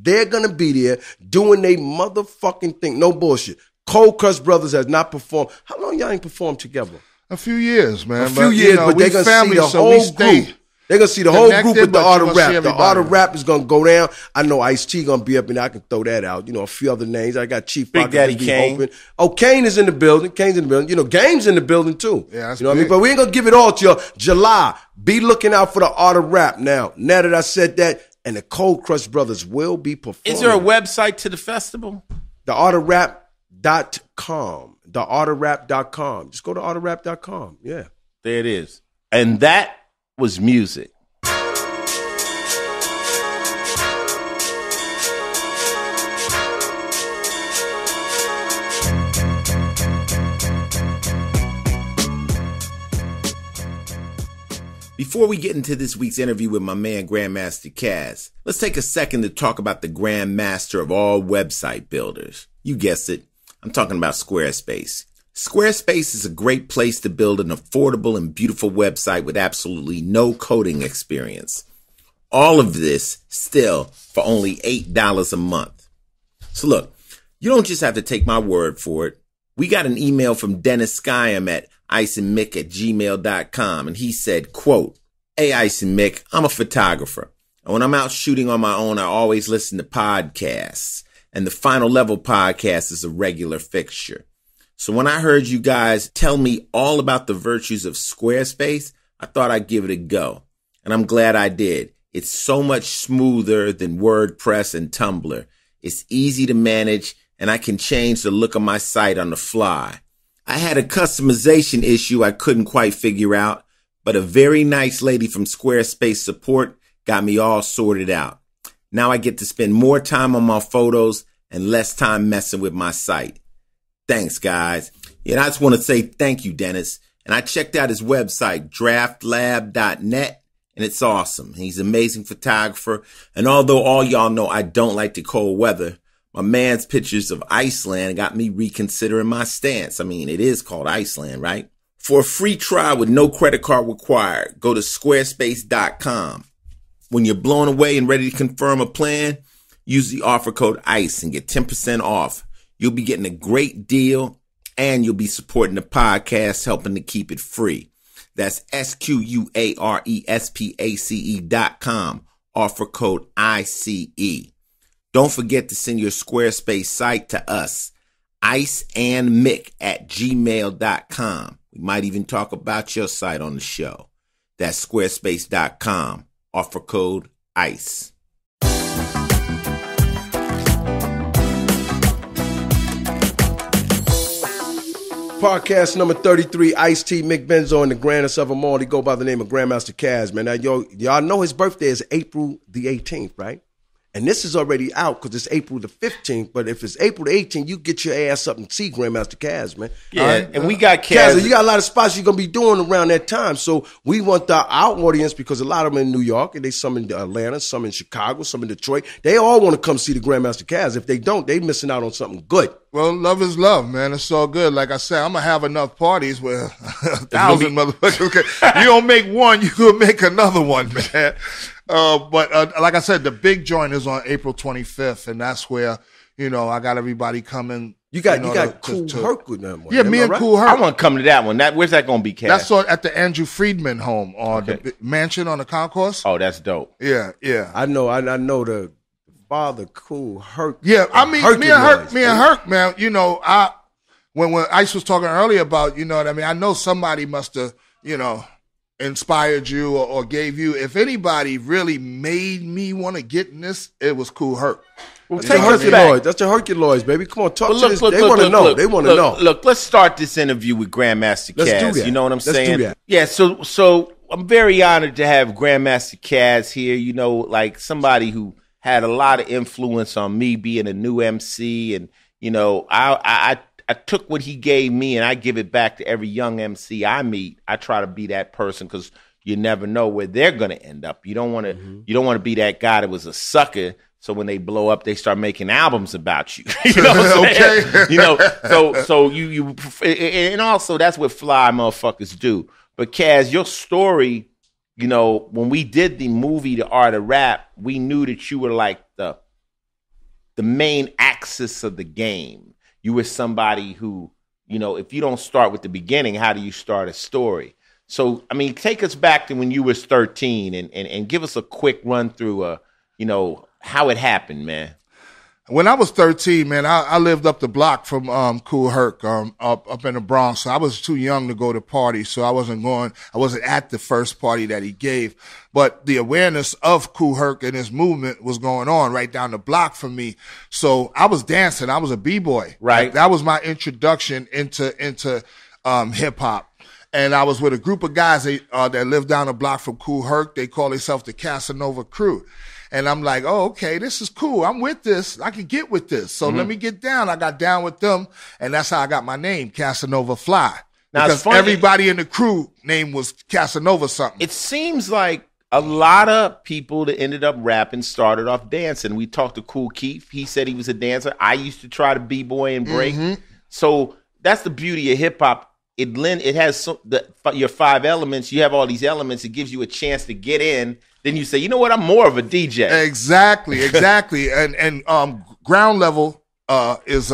they're going to be there doing their motherfucking thing. No bullshit. Cold Crush Brothers has not performed. How long y'all ain't performed together? A few years, man. A few years, but they're going to see the whole group. They're going to see the whole group connected, with the but Art you of gonna see Rap. The everybody. Art of Rap is going to go down. I know Ice-T going to be up, and I can throw that out. You know, a few other names. I got Chief Big Rocket Daddy be Kane. open. Oh, Kane is in the building. Kane's in the building. You know, Game's in the building, too. Yeah, that's you know what I mean? big. But we ain't going to give it all to you. July. Be looking out for the Art of Rap. Now that I said that, and the Cold Crush Brothers will be performing. Is there a website to the festival? TheArtofRap.com. TheArtofRap.com. Just go to ArtofRap.com. Yeah. There it is. And that was music. Before we get into this week's interview with my man Grandmaster Caz, let's take a second to talk about the grandmaster of all website builders. You guessed it. I'm talking about Squarespace. Squarespace is a great place to build an affordable and beautiful website with absolutely no coding experience. All of this still for only $8 a month. So look, you don't just have to take my word for it. We got an email from Dennis Skyam at iceandmick@gmail.com, and he said, quote, "Hey, Ice and Mick, I'm a photographer. And when I'm out shooting on my own, I always listen to podcasts. And the Final Level podcast is a regular fixture. So when I heard you guys tell me all about the virtues of Squarespace, I thought I'd give it a go. And I'm glad I did. It's so much smoother than WordPress and Tumblr. It's easy to manage, and I can change the look of my site on the fly. I had a customization issue I couldn't quite figure out, but a very nice lady from Squarespace support got me all sorted out. Now I get to spend more time on my photos and less time messing with my site. Thanks, guys." And I just want to say thank you, Dennis. And I checked out his website, draftlab.net, and it's awesome. He's an amazing photographer. And although all y'all know I don't like the cold weather, My man's pictures of Iceland got me reconsidering my stance. I mean, it is called Iceland, right? For a free trial with no credit card required, go to squarespace.com. When you're blown away and ready to confirm a plan, use the offer code ICE and get 10% off. You'll be getting a great deal and you'll be supporting the podcast, helping to keep it free. That's SQUARESPACE.com. Offer code ICE. Don't forget to send your Squarespace site to us, iceandmick@gmail.com. We might even talk about your site on the show. That's squarespace.com. Offer code ICE. Podcast number 33, Ice-T, Mick Benzo, and the grandest of them all. He go by the name of Grandmaster Caz, man. Now, y'all know his birthday is April the 18th, right? And this is already out because it's April the 15th. But if it's April the 18th, you get your ass up and see Grandmaster Caz, man. Yeah, and we got Caz. You got a lot of spots you're going to be doing around that time. So we want our audience, because a lot of them in New York, and they some in Atlanta, some in Chicago, some in Detroit. They all want to come see the Grandmaster Caz. If they don't, they missing out on something good. Well, love is love, man. It's all good. Like I said, I'm going to have enough parties where 1,000 motherfuckers. You don't make one, you will make another one, man. But like I said, the big joint is on April 25th, and that's where, I got everybody coming. You got Kool Herc with them. Yeah, me and Kool Herc. I want to come to that one. Where's that going to be, Caz? That's at the Andrew Friedman home, the mansion on the concourse. Oh, that's dope. Yeah. I know the father, Kool Herc. Yeah, I mean, me and Herc, man, when Ice was talking earlier about, I know somebody must have, inspired you or gave you. If anybody really made me want to get in this, it was Kool Herc. Well, take us back. That's the Herculoids, baby. Come on, talk to this. They want to know. They want to know. Look, let's start this interview with Grandmaster Caz. Let's do that. You know what I'm saying? Let's do that. Yeah, so I'm very honored to have Grandmaster Caz here, like somebody who had a lot of influence on me being a new MC. And, I took what he gave me and I give it back to every young MC I meet. I try to be that person because you never know where they're going to end up. You don't want to be that guy that was a sucker. So when they blow up, they start making albums about you. You know what I'm saying? So you and also that's what fly motherfuckers do. But Caz, your story, when we did the movie The Art of Rap, we knew that you were like the main axis of the game. You were somebody who, if you don't start with the beginning, how do you start a story? So, take us back to when you was 13 and give us a quick run through, how it happened, man. When I was 13, man, I lived up the block from Kool Herc up in the Bronx. So I was too young to go to parties, so I wasn't at the first party that he gave. But the awareness of Kool Herc and his movement was going on right down the block from me. So I was dancing. I was a B-boy. Right. That was my introduction into hip hop. And I was with a group of guys that lived down the block from Kool Herc. They call themselves the Casanova Crew. And I'm like, oh, okay, this is cool. I'm with this. I can get with this. So let me get down. I got down with them. And that's how I got my name, Casanova Fly. Now, because everybody in the crew name was Casanova something. It seems like a lot of people that ended up rapping started off dancing. We talked to Kool Keith. He said he was a dancer. I used to try to b-boy and break. Mm-hmm. So that's the beauty of hip hop. It has your 5 elements. You have all these elements. It gives you a chance to get in. Then you say, you know what? I'm more of a DJ. Exactly. and ground level is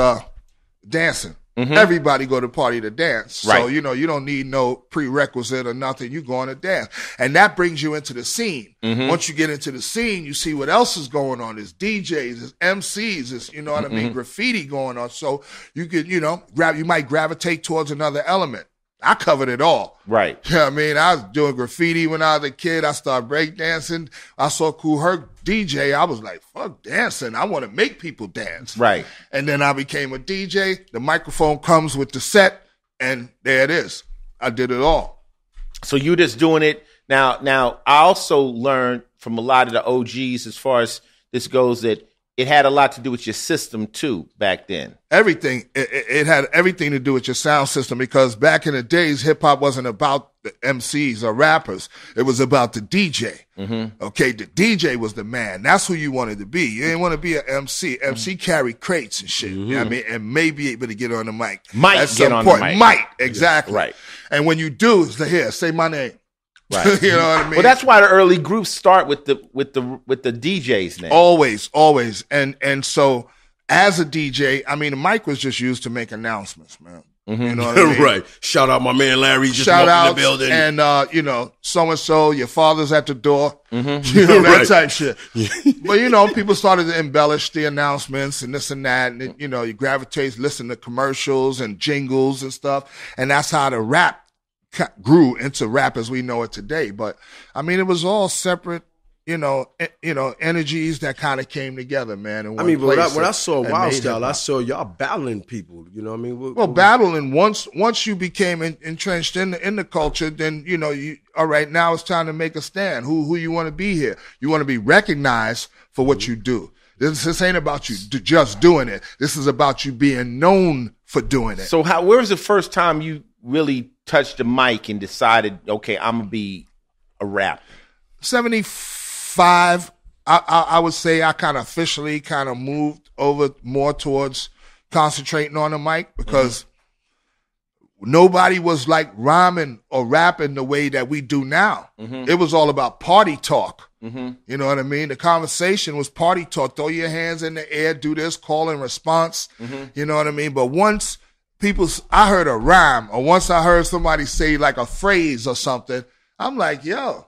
dancing. Mm-hmm. Everybody go to party to dance. Right. So, you don't need no prerequisite or nothing. You going to dance. And that brings you into the scene. Mm-hmm. Once you get into the scene, you see what else is going on. There's DJs, there's MCs, there's, what I mean, graffiti going on. So you could, you might gravitate towards another element. I covered it all. Right. I was doing graffiti when I was a kid. I started breakdancing. I saw Kool Herc DJ. I was like, fuck dancing. I want to make people dance. Right. And then I became a DJ. The microphone comes with the set, and there it is. I did it all. So you just doing it. Now, I also learned from a lot of the OGs as far as this goes that it had a lot to do with your system, too, back then. Everything. It had everything to do with your sound system because back in the days, hip-hop wasn't about the MCs or rappers. It was about the DJ. Okay, the DJ was the man. That's who you wanted to be. You didn't want to be an MC. MC carried crates and shit. You know what I mean? And may be able to get on the mic. Might at get some on point. the mic. Might, exactly. Yeah, right. And when you do, it's here, say my name. Right. You know what I mean? Well, that's why the early groups start with the DJ's name. Always. And so as a DJ, I mean, the mic was just used to make announcements, man. You know what I mean? Right. Shout out my man Larry. Just Shout walked out in the building. And you know, so and so, your father's at the door. You know, that type shit. But you know, people started to embellish the announcements and this and that, and it, you know, you gravitate, listen to commercials and jingles and stuff, and that's how the rap grew into rap as we know it today. But I mean, it was all separate, you know, energies that kind of came together, man. In one when I place saw and Wild made Style, hip-hop. I saw y'all battling people. You know what I mean? Well, battling once you became entrenched in the culture, then you know all right. Now it's time to make a stand. Who you want to be here? You want to be recognized for what you do. This ain't about you just doing it. This is about you being known for doing it. So where was the first time you really touched the mic and decided, okay, I'm gonna be a rapper? 75. I would say I kind of officially kind of moved over more towards concentrating on the mic because nobody was like rhyming or rapping the way that we do now. It was all about party talk. You know what I mean? The conversation was party talk. Throw your hands in the air, do this, call and response. You know what I mean? But once I heard a rhyme, or once I heard somebody say like a phrase or something, I'm like, yo,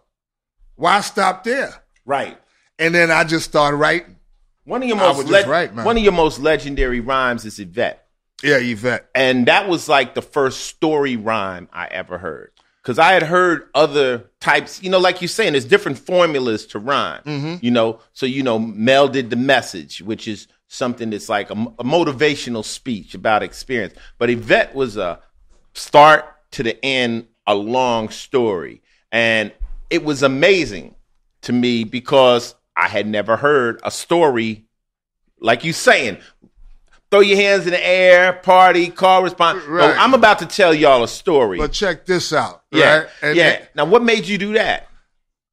why stop there? Right. And then I just started writing. One of your most legendary rhymes is Yvette. Yeah, Yvette. And that was like the first story rhyme I ever heard. Because I had heard other types, you know, like you're saying, there's different formulas to rhyme, you know. So, you know, melded the message, which is something that's like a motivational speech about experience. But Yvette was a start to the end, a long story. And it was amazing to me because I had never heard a story like you saying. Throw your hands in the air, party, call, respond. Right. Oh, I'm about to tell y'all a story. But check this out. Yeah, right? Now, what made you do that?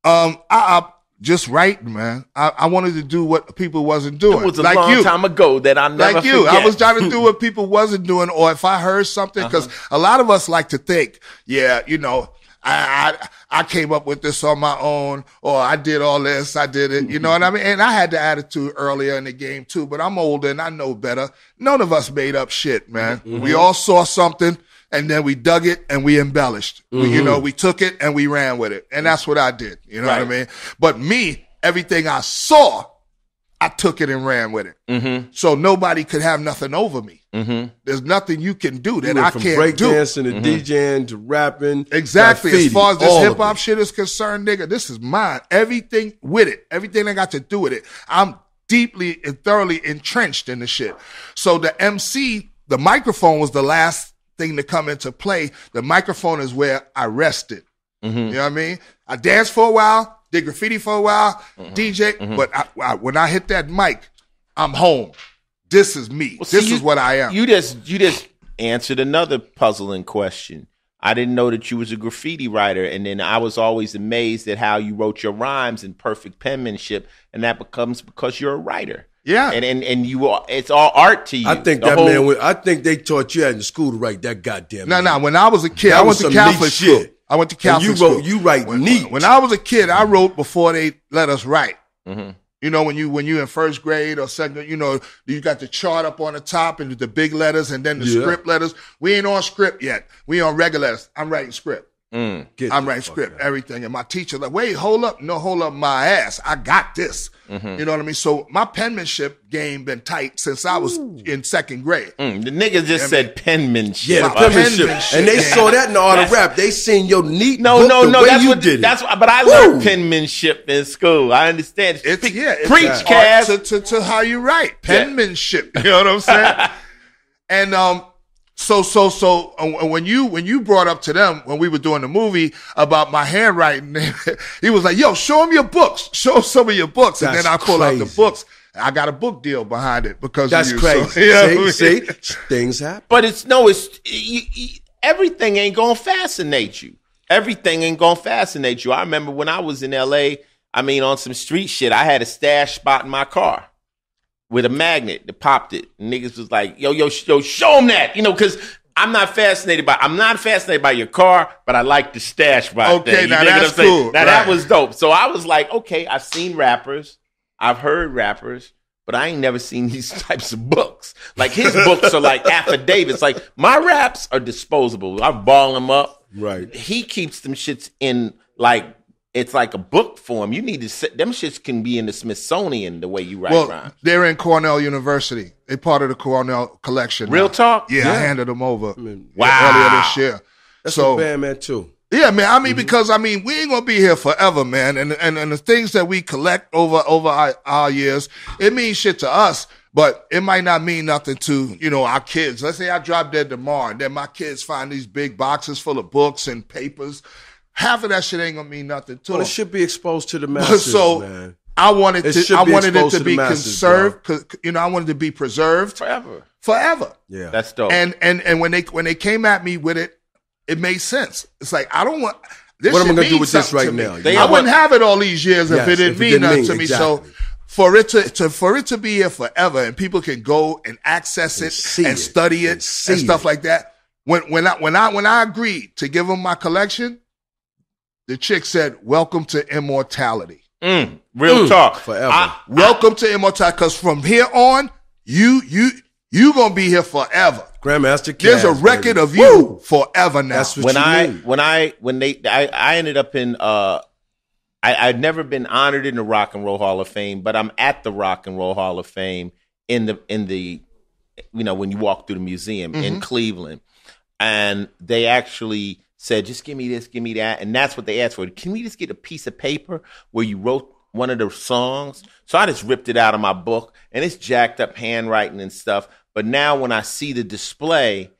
I just writing, man. I wanted to do what people wasn't doing. It was a long time ago that I never like you. forget. I was trying to do what people wasn't doing, or if I heard something, because a lot of us like to think, yeah, you know, I came up with this on my own, or I did all this, I did it, you know what I mean? And I had the attitude earlier in the game too, but I'm older and I know better. None of us made up shit, man. We all saw something and then we dug it and we embellished. You know, we took it and we ran with it. And that's what I did, you know what I mean? But me, everything I saw, I took it and ran with it. So nobody could have nothing over me. There's nothing you can do that I can't do. Breakdancing to DJing to rapping. Exactly. graffiti, As far as this all of hip hop it. shit is concerned, nigga, this is mine. Everything with it. Everything I got to do with it. I'm deeply and thoroughly entrenched in the shit. So the MC, the microphone was the last thing to come into play. The microphone is where I rested. You know what I mean? I danced for a while, did graffiti for a while, DJ, but when I hit that mic, I'm home. This is me. Well, this is what I am. You just answered another puzzling question. I didn't know that you was a graffiti writer, and then I was always amazed at how you wrote your rhymes in perfect penmanship, and that becomes because you're a writer. Yeah, and you are, it's all art to you. I think I think they taught you in the school to write that goddamn. No. When I was a kid, I went to Catholic school. I went to Catholic school. You write neat. When I was a kid, I wrote before they let us write. You know, when you in first grade or second, you know, you got the chart up on the top and the big letters and then the script letters. We ain't on script yet. We on regular letters. I'm writing script. I'm writing script, everything. And my teacher like, wait, hold up. No, hold up my ass. I got this. You know what I mean? So my penmanship game been tight since I was in second grade. The nigga just said penmanship. Yeah, the penmanship. And they saw that in the art of rap. They seen your neat No, that's what did it. That's what, but I learned penmanship in school. I understand. It's Preach, Cass. to how you write. Penmanship. You know what I'm saying? And So when you brought up to them when we were doing the movie about my handwriting, he was like, "Yo, show him your books. Show some of your books." And then I pull out the books. I got a book deal behind it because that's of you. crazy. So, you know what I mean? See, things happen. But everything ain't gonna fascinate you. everything ain't gonna fascinate you. I remember when I was in LA, on some street shit, I had a stash spot in my car with a magnet that popped it. And niggas was like, yo, show them that. Because I'm not fascinated by your car, but I like the stash spot. Okay, now that's cool. Now that was dope. So I was like, okay, I've seen rappers, I've heard rappers, but I ain't never seen these types of books. Like his books are like affidavits. Like my raps are disposable. I ball them up. Right. He keeps them shits in like it's like a book form. You need to sit, them shits can be in the Smithsonian the way you write rhymes. They're in Cornell University. They're part of the Cornell collection. Real talk? Yeah, I handed them over wow. earlier this year. That's so bad, man, too. Yeah, man. Because we ain't gonna be here forever, man. And the things that we collect over our years, it means shit to us, but it might not mean nothing to our kids. Let's say I drop dead tomorrow, and then my kids find these big boxes full of books and papers. Half of that shit ain't gonna mean nothing to them. Well, it should be exposed to the masses, man. I wanted it to be conserved. I wanted to be preserved forever. Yeah, that's dope. And when they came at me with it, it made sense. It's like I don't want this. What am I going to do with this right now? I wouldn't have it all these years if it didn't mean nothing to me. So for it to be here forever and people can go and access it and study it and stuff like that. When I agreed to give them my collection, the chick said, "Welcome to immortality." Real talk. Forever. Welcome to immortality. Because from here on, you gonna be here forever. Grandmaster Caz, there's a record of you forever now. That's what I ended up in I'd never been honored in the Rock and Roll Hall of Fame, but I'm at the Rock and Roll Hall of Fame in the when you walk through the museum in Cleveland, and they actually said, just give me this, give me that. And that's what they asked for. Can we just get a piece of paper where you wrote one of the songs? So I just ripped it out of my book, and it's jacked up handwriting and stuff. But now when I see the display,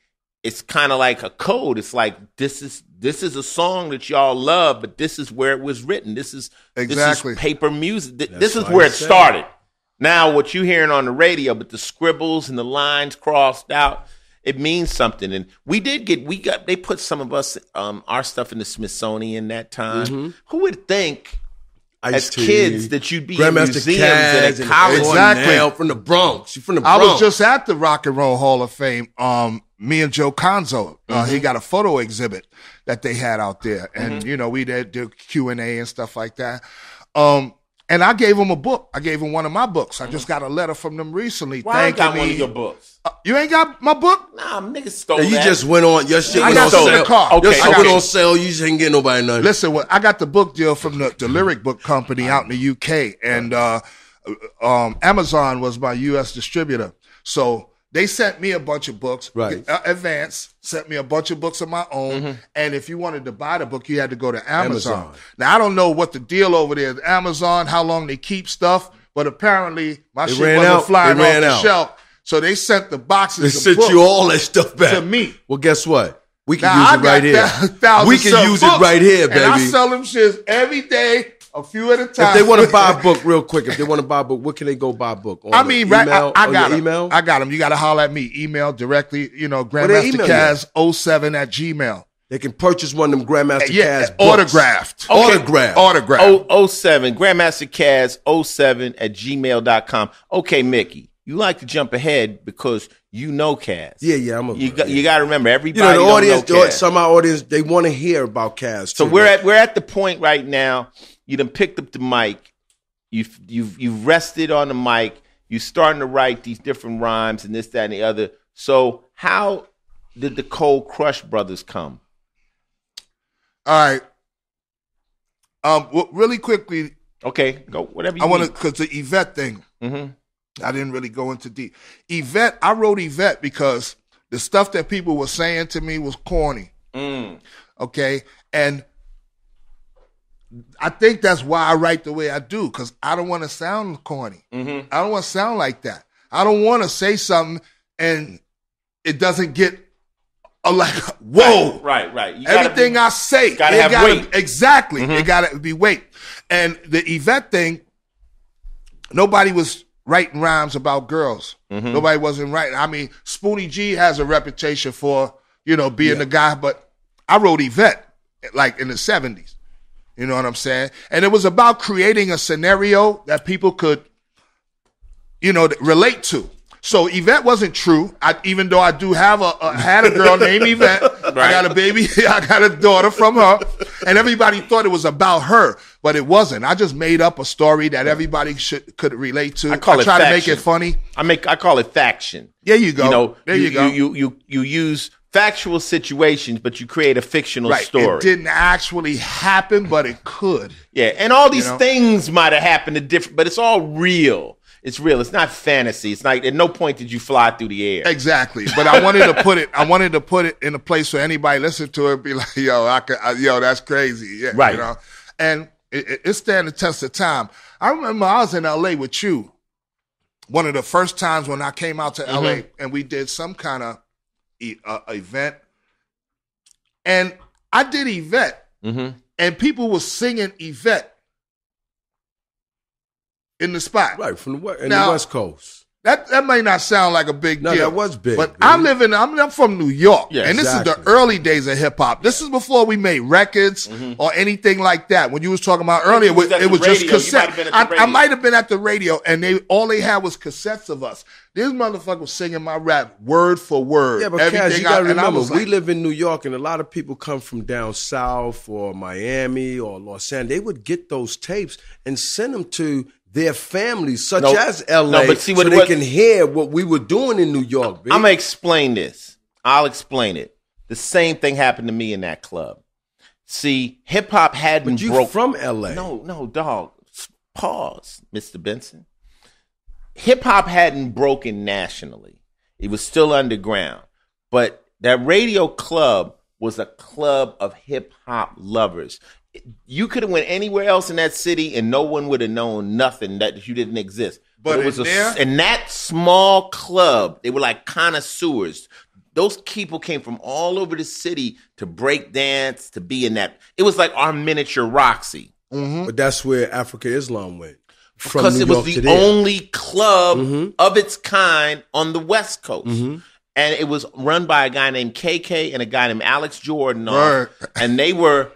it's kind of like a code. It's like, this is a song that y'all love, but this is where it was written. This is paper music. This is where it started. Now what you're hearing on the radio, but the scribbles and the lines crossed out, it means something. And they put some of us, our stuff in the Smithsonian that time. Who would think as kids that you'd be in museums and at college? Exactly. From the Bronx. You're from the Bronx. I was just at the Rock and Roll Hall of Fame. Me and Joe Conzo, he got a photo exhibit that they had out there. And, we did Q&A and stuff like that. And I gave him a book. I gave him one of my books. I just got a letter from them recently. Why I got one of your books? You ain't got my book? Nah, niggas stole that. You just went on. Your shit went on sale. Your shit went on sale. You just ain't get nobody nothing. Listen, I got the book deal from the Lyric Book Company out in the UK. And Amazon was my U.S. distributor. So they sent me a bunch of books. Right. Advance sent me a bunch of books of my own. And if you wanted to buy the book, you had to go to Amazon. Now, I don't know what the deal over there is. Amazon, how long they keep stuff. But apparently, my shit wasn't flying off the shelf. So they sent the boxes. They sent you all that stuff back to me. Well, guess what? We can use it right here. We can use it right here, baby. And I sell them shits every day, a few at a time. If they want to buy a book, real quick, what can they go buy a book? I got them. Email? I got them. You got to holler at me. Email directly, grandmastercaz07 @gmail. They can purchase one of them Grandmaster Caz books. Autographed. 07, Grandmaster Caz 07 @gmail.com. Okay, Mickey. You like to jump ahead because you know Caz. Yeah, you got to remember, everybody the audience, know Caz. Some of our audience, they want to hear about Caz. So we're at the point right now. You done picked up the mic. You've rested on the mic. You're starting to write these different rhymes and this, that, and the other. So how did the Cold Crush Brothers come? All right. Really quickly. Okay, go whatever you want to, because the Yvette thing. I didn't really go into deep. Yvette, I wrote Yvette because the stuff that people were saying to me was corny. Okay? And I think that's why I write the way I do, because I don't want to sound corny. I don't want to sound like that. I don't want to say something and it doesn't get like, whoa. Right. Everything I say. Gotta have weight. Exactly. It got to be weight. And the Yvette thing, nobody was writing rhymes about girls. Nobody wasn't writing. I mean, Spoonie G has a reputation for, being the guy, but I wrote Yvette. like in the 70s. You know what I'm saying? And it was about creating a scenario that people could, relate to. So Yvette wasn't true. Even though I do have had a girl named Yvette. Right. I got a baby. I got a daughter from her. And everybody thought it was about her, but it wasn't. I just made up a story that everybody could relate to. I try to make it funny. I call it faction. There you go. You go. You use factual situations, but you create a fictional story. It didn't actually happen, but it could. Yeah, and all these things might have happened at different, but it's all real. It's real. It's not fantasy. It's like at no point did you fly through the air. Exactly. But I wanted to put it in a place where anybody listen to it and be like, yo, that's crazy. Yeah, right. And it stand the test of time. I remember I was in LA with you. One of the first times when I came out to LA and we did some kind of event. And I did Yvette. And people were singing Yvette in the spot. Right, from the West Coast. That may not sound like a big deal. No, that was big. But I'm from New York. Yeah, and this is the early days of hip hop. This is before we made records or anything like that. When you was talking about earlier, it was just cassette. I might have been at the radio and all they had was cassettes of us. This motherfucker was singing my rap word for word. Yeah, but Kaz, you gotta remember, we live in New York and a lot of people come from down south or Miami or Los Angeles. They would get those tapes and send them to their families, such as LA, so they can hear what we were doing in New York. Baby. I'm going to explain this. I'll explain it. The same thing happened to me in that club. See, hip-hop hadn't broken. But you from LA. No, dog. Pause, Mr. Benson. Hip-hop hadn't broken nationally. It was still underground. But that radio club was a club of hip-hop lovers. You could have went anywhere else in that city and no one would have known nothing that you didn't exist. But it was in that small club, they were like connoisseurs. Those people came from all over the city to break dance, to be in that. It was like our miniature Roxy. But that's where Africa Islam went. Because it was the only club of its kind on the West Coast. And it was run by a guy named KK and a guy named Alex Jordan. And they were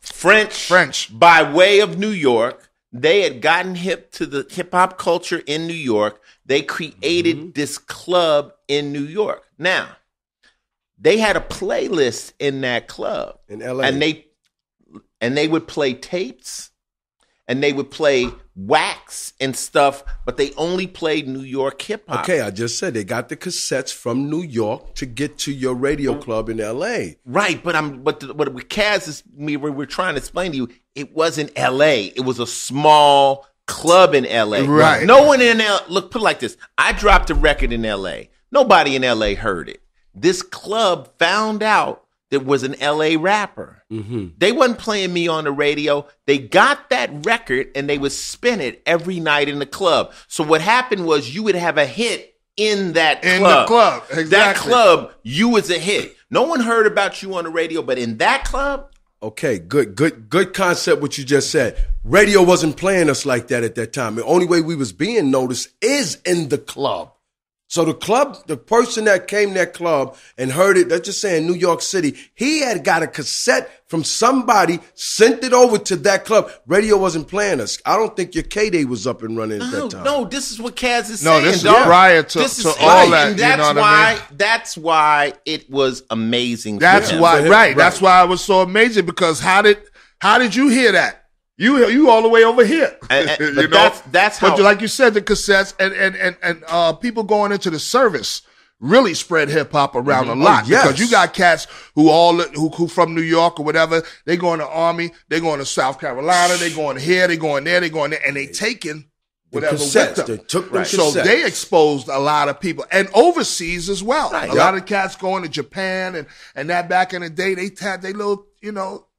French by way of New York. They had gotten hip to the hip-hop culture in New York. They created this club in New York. Now, they had a playlist in that club. In LA. And they would play tapes. And they would play wax and stuff, but they only played New York hip hop. Okay, I just said they got the cassettes from New York to get to your radio club in L.A. Right, but Kaz is we're trying to explain to you, it wasn't L.A. It was a small club in L.A. Right. No one in L.A. Look, put it like this: I dropped a record in L.A. Nobody in L.A. heard it. This club found out there was an LA rapper. They wasn't playing me on the radio. They got that record and they would spin it every night in the club. So what happened was you would have a hit in that club. In the club, exactly. That club, you was a hit. No one heard about you on the radio, but in that club. Okay, good concept what you just said. Radio wasn't playing us like that at that time. The only way we was being noticed is in the club. So the person that came to that club and heard it, let's just say in New York City, he had got a cassette from somebody, sent it over to that club. Radio wasn't playing us. I don't think your K-Day was up and running at that time. No, this is what Kaz is saying. No, this is prior to all that. And that's why it was amazing. That's why, right. That's why it was so amazing, because how did you hear that? You all the way over here. That's how. But like you said, the cassettes and people going into the service really spread hip hop around a lot. Because you got cats who from New York or whatever. They going to Army, they going to South Carolina, they going here, they going there, and they taking whatever with them. They took them So they exposed a lot of people, and overseas as well. Right. A lot of cats going to Japan and that back in the day, they had their little,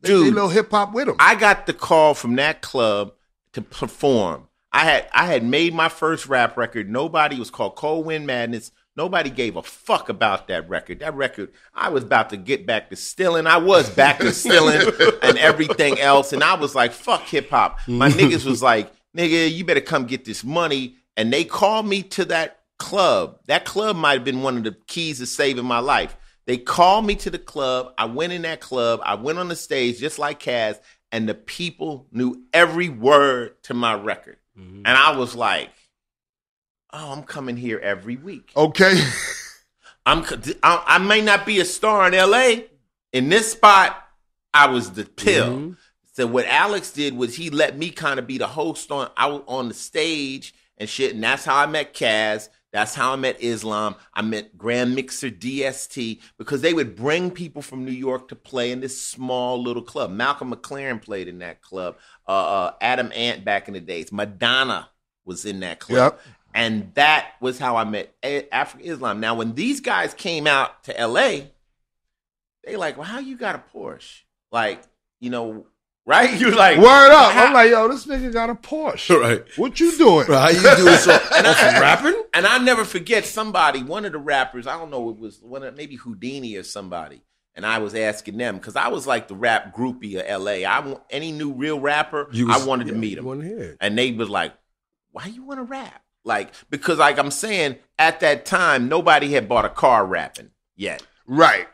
Dude, little hip hop with them. I got the call from that club to perform. I had made my first rap record. Nobody, was called Cold Wind Madness. Nobody gave a fuck about that record. That record, I was about to get back to stealing. I was back to stealing and everything else. And I was like, fuck hip hop. My niggas was like, nigga, you better come get this money. And they called me to that club. That club might have been one of the keys to saving my life. They called me to the club. I went in that club. I went on the stage just like Kaz, and the people knew every word to my record. Mm-hmm. And I was like, oh, I'm coming here every week. Okay. I may not be a star in L.A. In this spot, I was the pill. Mm-hmm. So what Alex did was he let me kind of be the host on the stage and shit. And that's how I met Kaz. That's how I met Islam. I met Grand Mixer DST because they would bring people from New York to play in this small little club. Malcolm McLaren played in that club. Adam Ant back in the days. Madonna was in that club. Yep. And that was how I met African Islam. Now, when these guys came out to L.A., they like, well, how you got a Porsche? Like, you know, right? You're like, word up. I'm like, yo, this nigga got a Porsche. Right. What you doing? Right, how you doing so rapping? And I never forget one of the rappers, I don't know, it was maybe Houdini or somebody. And I was asking them, because I was like the rap groupie of L.A. Any new real rapper, I wanted to meet him. And they was like, why you want to rap? Like, because like I'm saying, at that time, nobody had bought a car rapping yet. Right.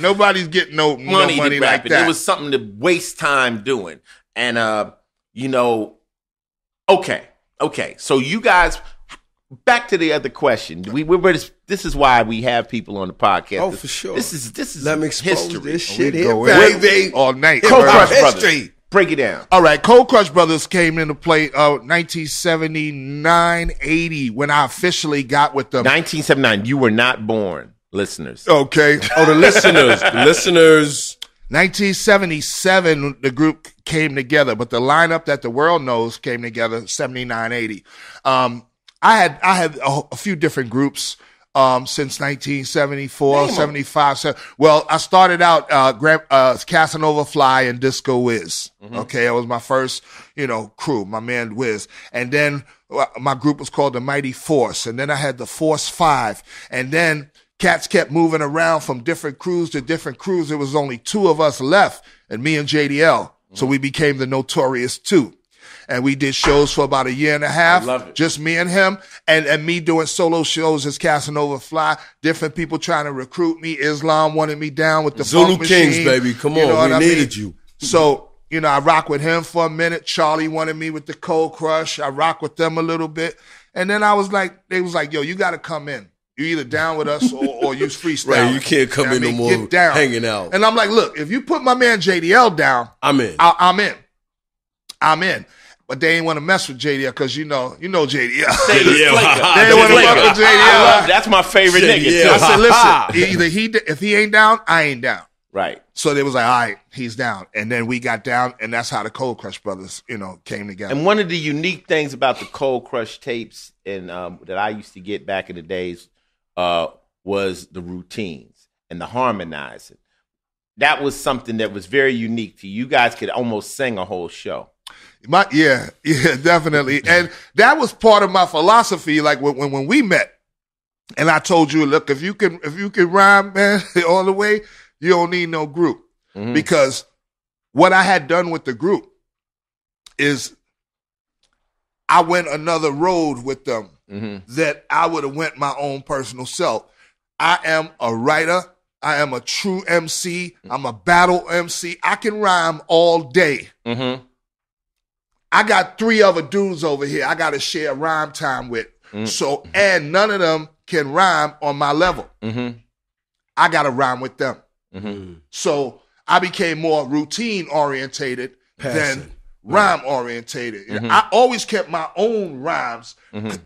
Nobody's getting no money like that. It was something to waste time doing. And, you know, okay. So you guys, back to the other question. This is why we have people on the podcast. Oh, for sure. This is Let me expose history. This shit here, baby. All night. Cold Crush Brothers. Break it down. All right, Cold Crush Brothers came into play 1979, 80 when I officially got with them. 1979. You were not born, listeners. Okay. Oh, the listeners. 1977, the group came together, but the lineup that the world knows came together 79, 80. I had a few different groups. Since 1974, 75. Well, I started out, Casanova Fly and Disco Wiz. Mm-hmm. Okay. That was my first, crew, my man Wiz. And then my group was called the Mighty Force. And then I had the Force 5. And then cats kept moving around from different crews to different crews. There was only 2 of us left, and me and JDL. Mm-hmm. So we became the Notorious 2. And we did shows for about a year and a half, just me and him, and me doing solo shows as Casanova Fly. Different people trying to recruit me. Islam wanted me down with the Zulu Funk Machine. Kings, baby. Come on, we needed you. So, I rock with him for a minute. Charlie wanted me with the Cold Crush. I rock with them a little bit. And then they was like, yo, you got to come in. You either down with us or you freestyle. Right, you can't come in no more Get down. Hanging out. And I'm like, look, if you put my man JDL down, I'm in. I'm in. But they ain't want to mess with JDL because you know JDL. They ain't want to mess with JDL. That's my favorite nigga too. I said, listen, if he ain't down, I ain't down. Right. So they was like, all right, he's down. And then we got down, and that's how the Cold Crush Brothers, came together. And one of the unique things about the Cold Crush tapes and that I used to get back in the days was the routines and the harmonizing. That was something that was very unique to you. You guys could almost sing a whole show. Yeah, definitely. And that was part of my philosophy. Like when we met, and I told you, look, if you can rhyme, man, all the way, you don't need no group. Mm-hmm. Because what I had done with the group is I went another road with them that I would have went my own personal self. I am a writer. I am a true MC. I'm a battle MC. I can rhyme all day. Mm-hmm. I got 3 other dudes over here I got to share rhyme time with. Mm-hmm. So, and none of them can rhyme on my level. Mm-hmm. I got to rhyme with them. Mm-hmm. So I became more routine orientated than rhyme orientated. Mm-hmm. I always kept my own rhymes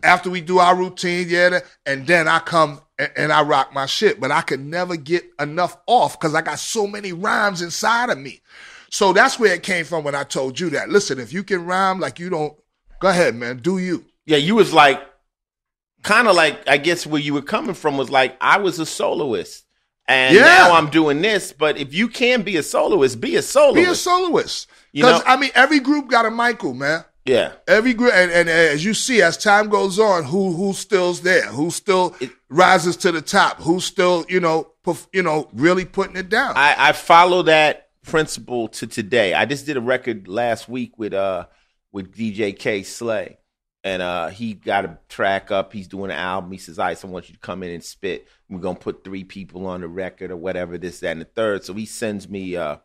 after we do our routine, and then I come and I rock my shit. But I could never get enough off because I got so many rhymes inside of me. So that's where it came from when I told you that. Listen, if you can rhyme like you don't, go ahead, man, do you. Yeah, you was like, kind of like, I guess where you were coming from was like, I was a soloist. And now I'm doing this. But if you can be a soloist, be a soloist. Be a soloist. Because, every group got a Michael, man. Yeah. Every group, and as you see, as time goes on, who still's there? Who still rises to the top? Who's still, really putting it down? I follow that principle to today. I just did a record last week with DJ K Slay, And he got a track up. He's doing an album. He says, all right, so I want you to come in and spit. We're going to put 3 people on the record or whatever, this, that, and the third. So he sends me a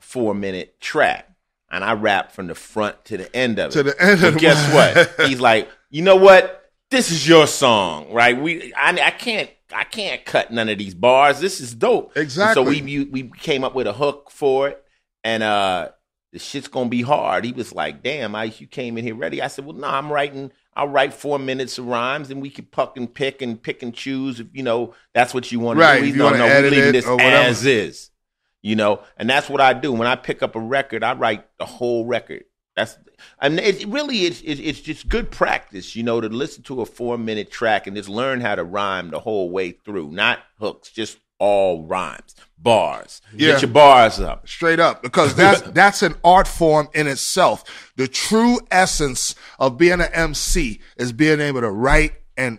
4-minute track. And I rap from the front to the end of it. To the end of it. Guess what? He's like, you know what? This is your song, right? I can't cut none of these bars. This is dope. Exactly. And so we came up with a hook for it. And the shit's gonna be hard. He was like, damn, Ice, you came in here ready. I said, well, no, I'll write 4 minutes of rhymes and we can pick and choose if, that's what you want to do. You want to edit we leaving it this or as whatever. is. And that's what I do. When I pick up a record, I write the whole record. It's just good practice, to listen to a 4-minute track and just learn how to rhyme the whole way through. Not hooks, just all rhymes, bars. Yeah. Get your bars up. Straight up, because that's an art form in itself. The true essence of being an MC is being able to write and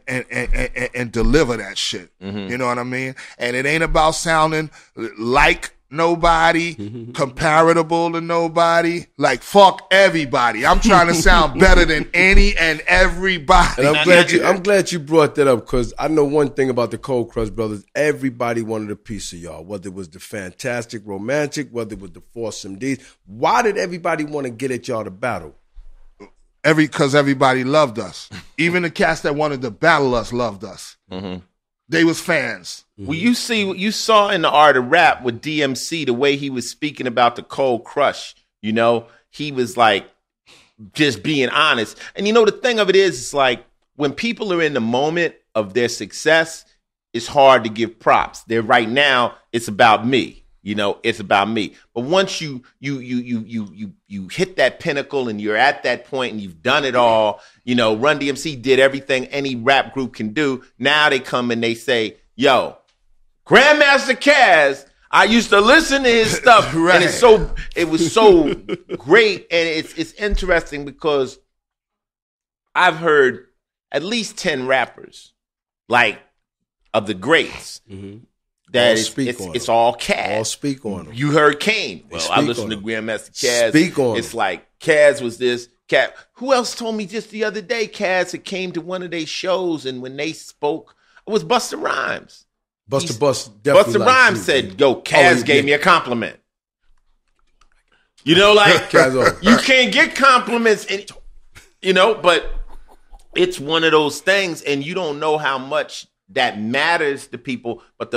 deliver that shit. Mm-hmm. You know what I mean? And it ain't about sounding like nobody, comparable to nobody. Like, fuck everybody. I'm trying to sound better than any and everybody. And I'm glad you brought that up, because I know one thing about the Cold Crush Brothers. Everybody wanted a piece of y'all, whether it was the Fantastic Romantic, whether it was the Force MDs. Why did everybody want to get at y'all to battle? Because everybody loved us. Even the cats that wanted to battle us loved us. Mm-hmm. They was fans. Well, you saw in the Art of Rap with DMC, the way he was speaking about the Cold Crush, he was like just being honest. And the thing of it is, it's like when people are in the moment of their success, it's hard to give props. Right now, it's about me. It's about me. But once you hit that pinnacle and you're at that point and you've done it all, Run DMC did everything any rap group can do. Now they come and they say, yo, Grandmaster Caz, I used to listen to his stuff. Right. And it was so great. And it's interesting because I've heard at least 10 rappers, like, of the greats. Mm-hmm. That it's all Caz. All speak on them. You heard Kane. Well, I listened to Grandmaster Caz. Speak on It's them. like Caz was this. Caz. Who else told me just the other day Caz had came to one of their shows and when they spoke, it was Busta Rhymes. Busta Rhymes said, yo, Caz gave me a compliment. Like, you can't get compliments, but it's one of those things and you don't know how much that matters to people. But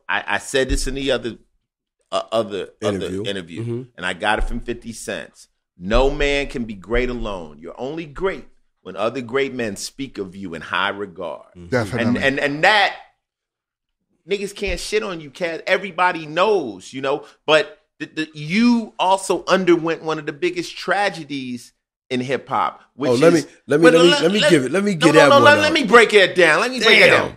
I said this in the other interview, mm-hmm. and I got it from 50 Cent. No man can be great alone. You're only great when other great men speak of you in high regard. Definitely. And that niggas can't shit on you, Caz. Everybody knows, But you also underwent one of the biggest tragedies in hip hop. Let me get that one. Let me break it down.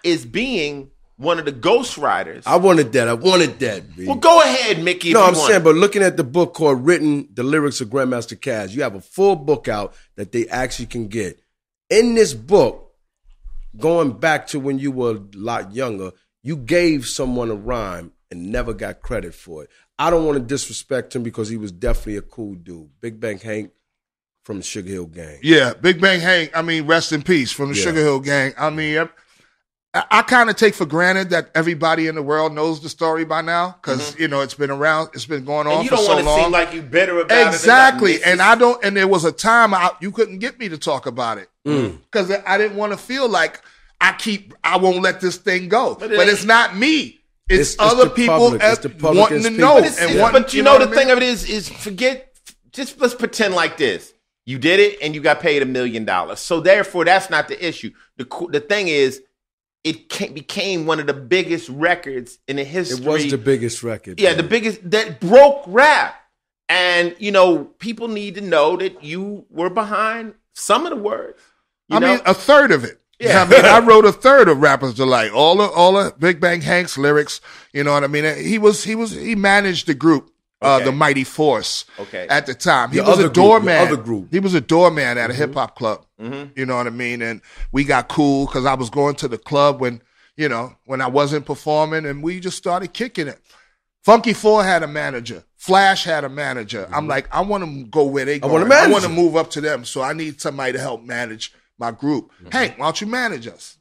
Is being one of the ghostwriters. I wanted that. B. Well, go ahead, Mickey. No, I'm saying, but looking at the book called "Written: The Lyrics of Grandmaster Caz," you have a full book out that they actually can get. In this book, going back to when you were a lot younger, you gave someone a rhyme and never got credit for it. I don't want to disrespect him because he was definitely a cool dude. Big Bang Hank from the Sugar Hill Gang. Yeah, Big Bang Hank, rest in peace, from the Sugar Hill Gang. I kind of take for granted that everybody in the world knows the story by now because, it's been around, it's been going on for so long. You don't want to seem like you bitter about it. Exactly. And there was a time you couldn't get me to talk about it because I didn't want to feel like I won't let this thing go. But it's not me. It's other people wanting to know. But the thing of it is let's pretend like this. You did it and you got paid $1 million. So therefore, that's not the issue. The thing is, it became one of the biggest records in the history. It was the biggest record. Yeah, the biggest that broke rap. And, people need to know that you were behind some of the words. A third of it. Yeah. I wrote a third of Rapper's Delight. All the Big Bang Hank's lyrics, you know what I mean? He managed the group, the Mighty Force at the time. He was a doorman. He was a doorman at a hip hop club. Mm-hmm. You know what I mean? And we got cool because I was going to the club when I wasn't performing and we just started kicking it. Funky Four had a manager. Flash had a manager. I'm like, I want to go where they go. I want to move up to them, so I need somebody to help manage my group. Hank, why don't you manage us?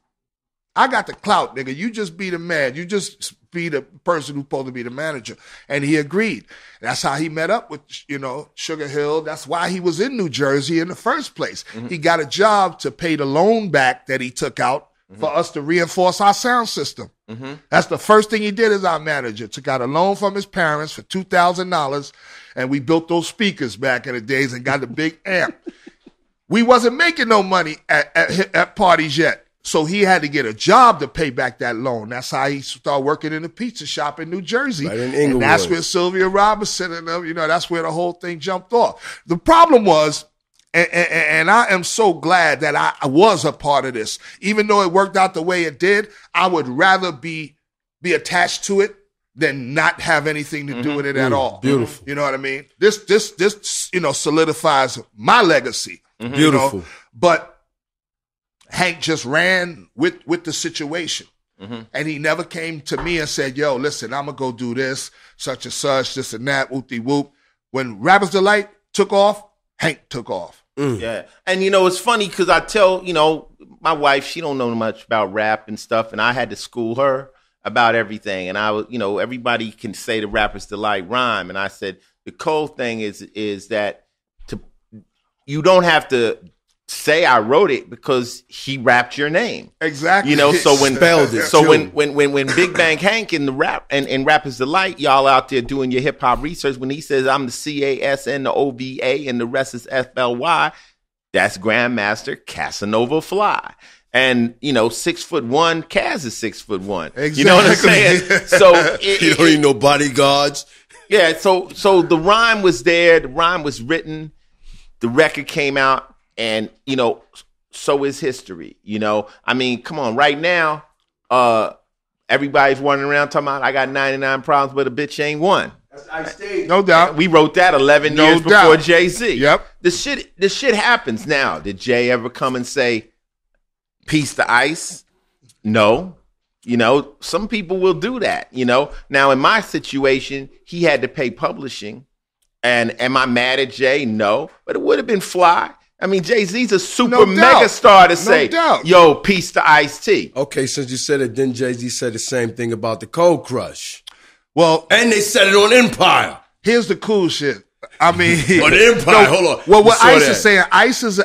I got the clout, nigga. You just be the man. You just be the person who's supposed to be the manager. And he agreed. That's how he met up with, Sugar Hill. That's why he was in New Jersey in the first place. He got a job to pay the loan back that he took out for us to reinforce our sound system. That's the first thing he did as our manager. Took out a loan from his parents for $2,000, and we built those speakers back in the days and got a big amp. We wasn't making no money at parties yet. So he had to get a job to pay back that loan. That's how he started working in a pizza shop in New Jersey. Right in Inglewood. And that's where Sylvia Robinson and them, that's where the whole thing jumped off. The problem was, and I am so glad that I was a part of this. Even though it worked out the way it did, I would rather be attached to it than not have anything to do with it at all. Beautiful. You know what I mean? This solidifies my legacy. Beautiful. But Hank just ran with the situation. And he never came to me and said, yo, listen, I'm going to go do this, such and such, this and that, whoop-de-whoop. When Rapper's Delight took off, Hank took off. Yeah. And, it's funny because I tell, my wife, she don't know much about rap and stuff, and I had to school her about everything. And I was, everybody can say the Rapper's Delight rhyme. And I said, the cool thing is that you don't have to say I wrote it because he rapped your name. Exactly. So when spelled it. So when Big Bang Hank in the rap and Rapper's Delight, y'all out there doing your hip hop research, when he says I'm the CASN, the OVA, and the rest is FLY, that's Grandmaster Casanova Fly. And 6'1", Kaz is 6'1". Exactly. You know what I'm saying? So you don't need no bodyguards. Yeah. So the rhyme was there. The rhyme was written. The record came out. And, so is history, I mean, come on, right now, everybody's running around talking about I got 99 problems, but a bitch ain't one. That's Ice Stage. No doubt. We wrote that 11 years before Jay-Z. Yep. This shit happens now. Did Jay ever come and say, peace to Ice? No. Some people will do that, Now, in my situation, he had to pay publishing. And am I mad at Jay? No. But it would have been fly. I mean, Jay-Z's a super mega star to say, yo, peace to Ice-T. Okay, since you said it, then Jay-Z said the same thing about the Cold Crush. Well, and they said it on Empire. Here's the cool shit. I mean, on Empire, hold on. Well, what Ice is saying, Ice is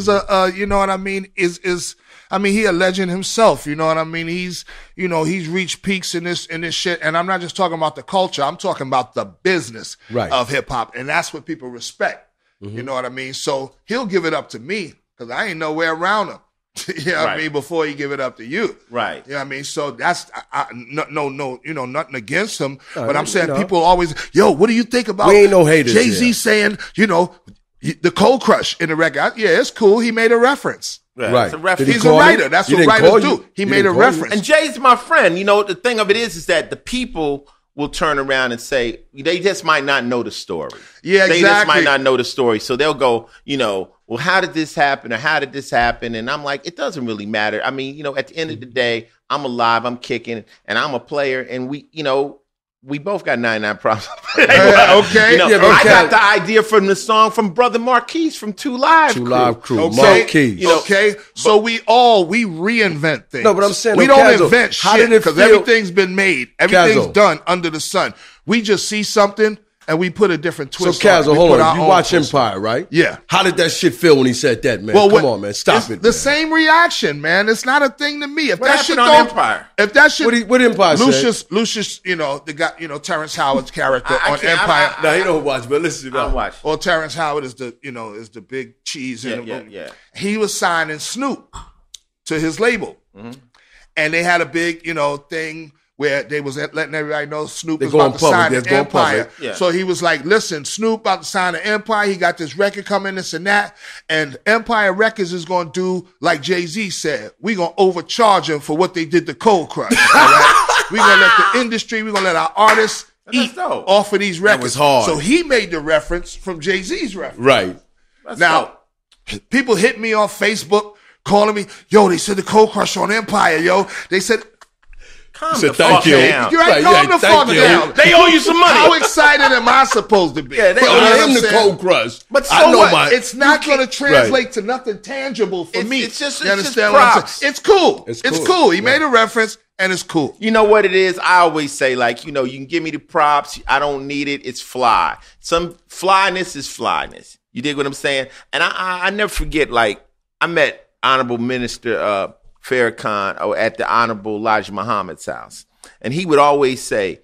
a you know what I mean, is he a legend himself, you know what I mean? He's reached peaks in this shit. And I'm not just talking about the culture, I'm talking about the business of hip hop. And that's what people respect. You know what I mean? So he'll give it up to me because I ain't nowhere around him. You know what I mean? Before he give it up to you. Right. You know what I mean? So that's, no, nothing against him. But I'm saying people always, yo, what do you think about we ain't no haters Jay-Z saying, the Cold Crush in the record? Yeah, it's cool. He made a reference. Right. It's a reference. He's a writer. That's what writers do. He made a reference. And Jay's my friend. The thing of it is that the people will turn around and say, they just might not know the story. Yeah, exactly. They just might not know the story. So they'll go, well, how did this happen? Or how did this happen? And I'm like, it doesn't really matter. I mean, at the end of the day, I'm alive, I'm kicking, and I'm a player. And we both got 99 problems. Okay. I got the idea from the song from Brother Marquise from Two Live Crew. Okay. Marquise. Okay. So we reinvent things. No, but I'm saying we don't invent shit because everything's been made. Everything's done under the sun. We just see something and we put a different twist. So Kazzo, hold on. You watch Empire, right? Yeah. How did that shit feel when he said that, man? Well, come on, man. Stop it. The same reaction, man. It's not a thing to me. If what that shit on don't, Empire? If that shit, what Empire Lucius, the guy, Terrence Howard's character on Empire. No, he don't watch, but listen, I watch. Or Terrence Howard is the big cheese in the movie. Yeah. He was signing Snoop to his label, and they had a big, thing where they was letting everybody know Snoop was about to sign the Empire. Yeah. So he was like, listen, Snoop about to sign the Empire. He got this record coming, this and that. And Empire Records is going to do like Jay-Z said. We're going to overcharge them for what they did to Cold Crush. Right? We're going to let the industry, we're going to let our artists eat off of these records. That was hard. So he made the reference from Jay-Z's reference. Right. Now, people hit me on Facebook calling me, yo, they said the Cold Crush on Empire, yo. They said... Calm So the thank fuck you. down. You ain't calm the fuck down. They owe you some money. How excited am I supposed to be? Yeah, they You know owe what you I'm him the saying? cold crush. But so I know what? It's not going to translate to nothing tangible for me. It's just you understand just what I'm props. saying? It's cool. It's It's cool. cool. He made a reference, and it's cool. You know what it is? I always say, like, you know, you can give me the props. I don't need it. It's fly. Some flyness is flyness. You dig what I'm saying? And I never forget, like, I met Honorable Minister Farrakhan at the Honorable Elijah Muhammad's house. And he would always say,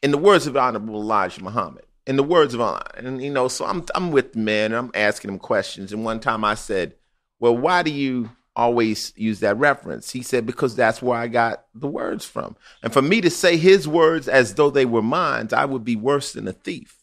in the words of Honorable Elijah Muhammad, in the words of Allah, and, you know, so I'm with the man, and I'm asking him questions. And one time I said, well, why do you always use that reference? He said, because that's where I got the words from. And for me to say his words as though they were mine, I would be worse than a thief.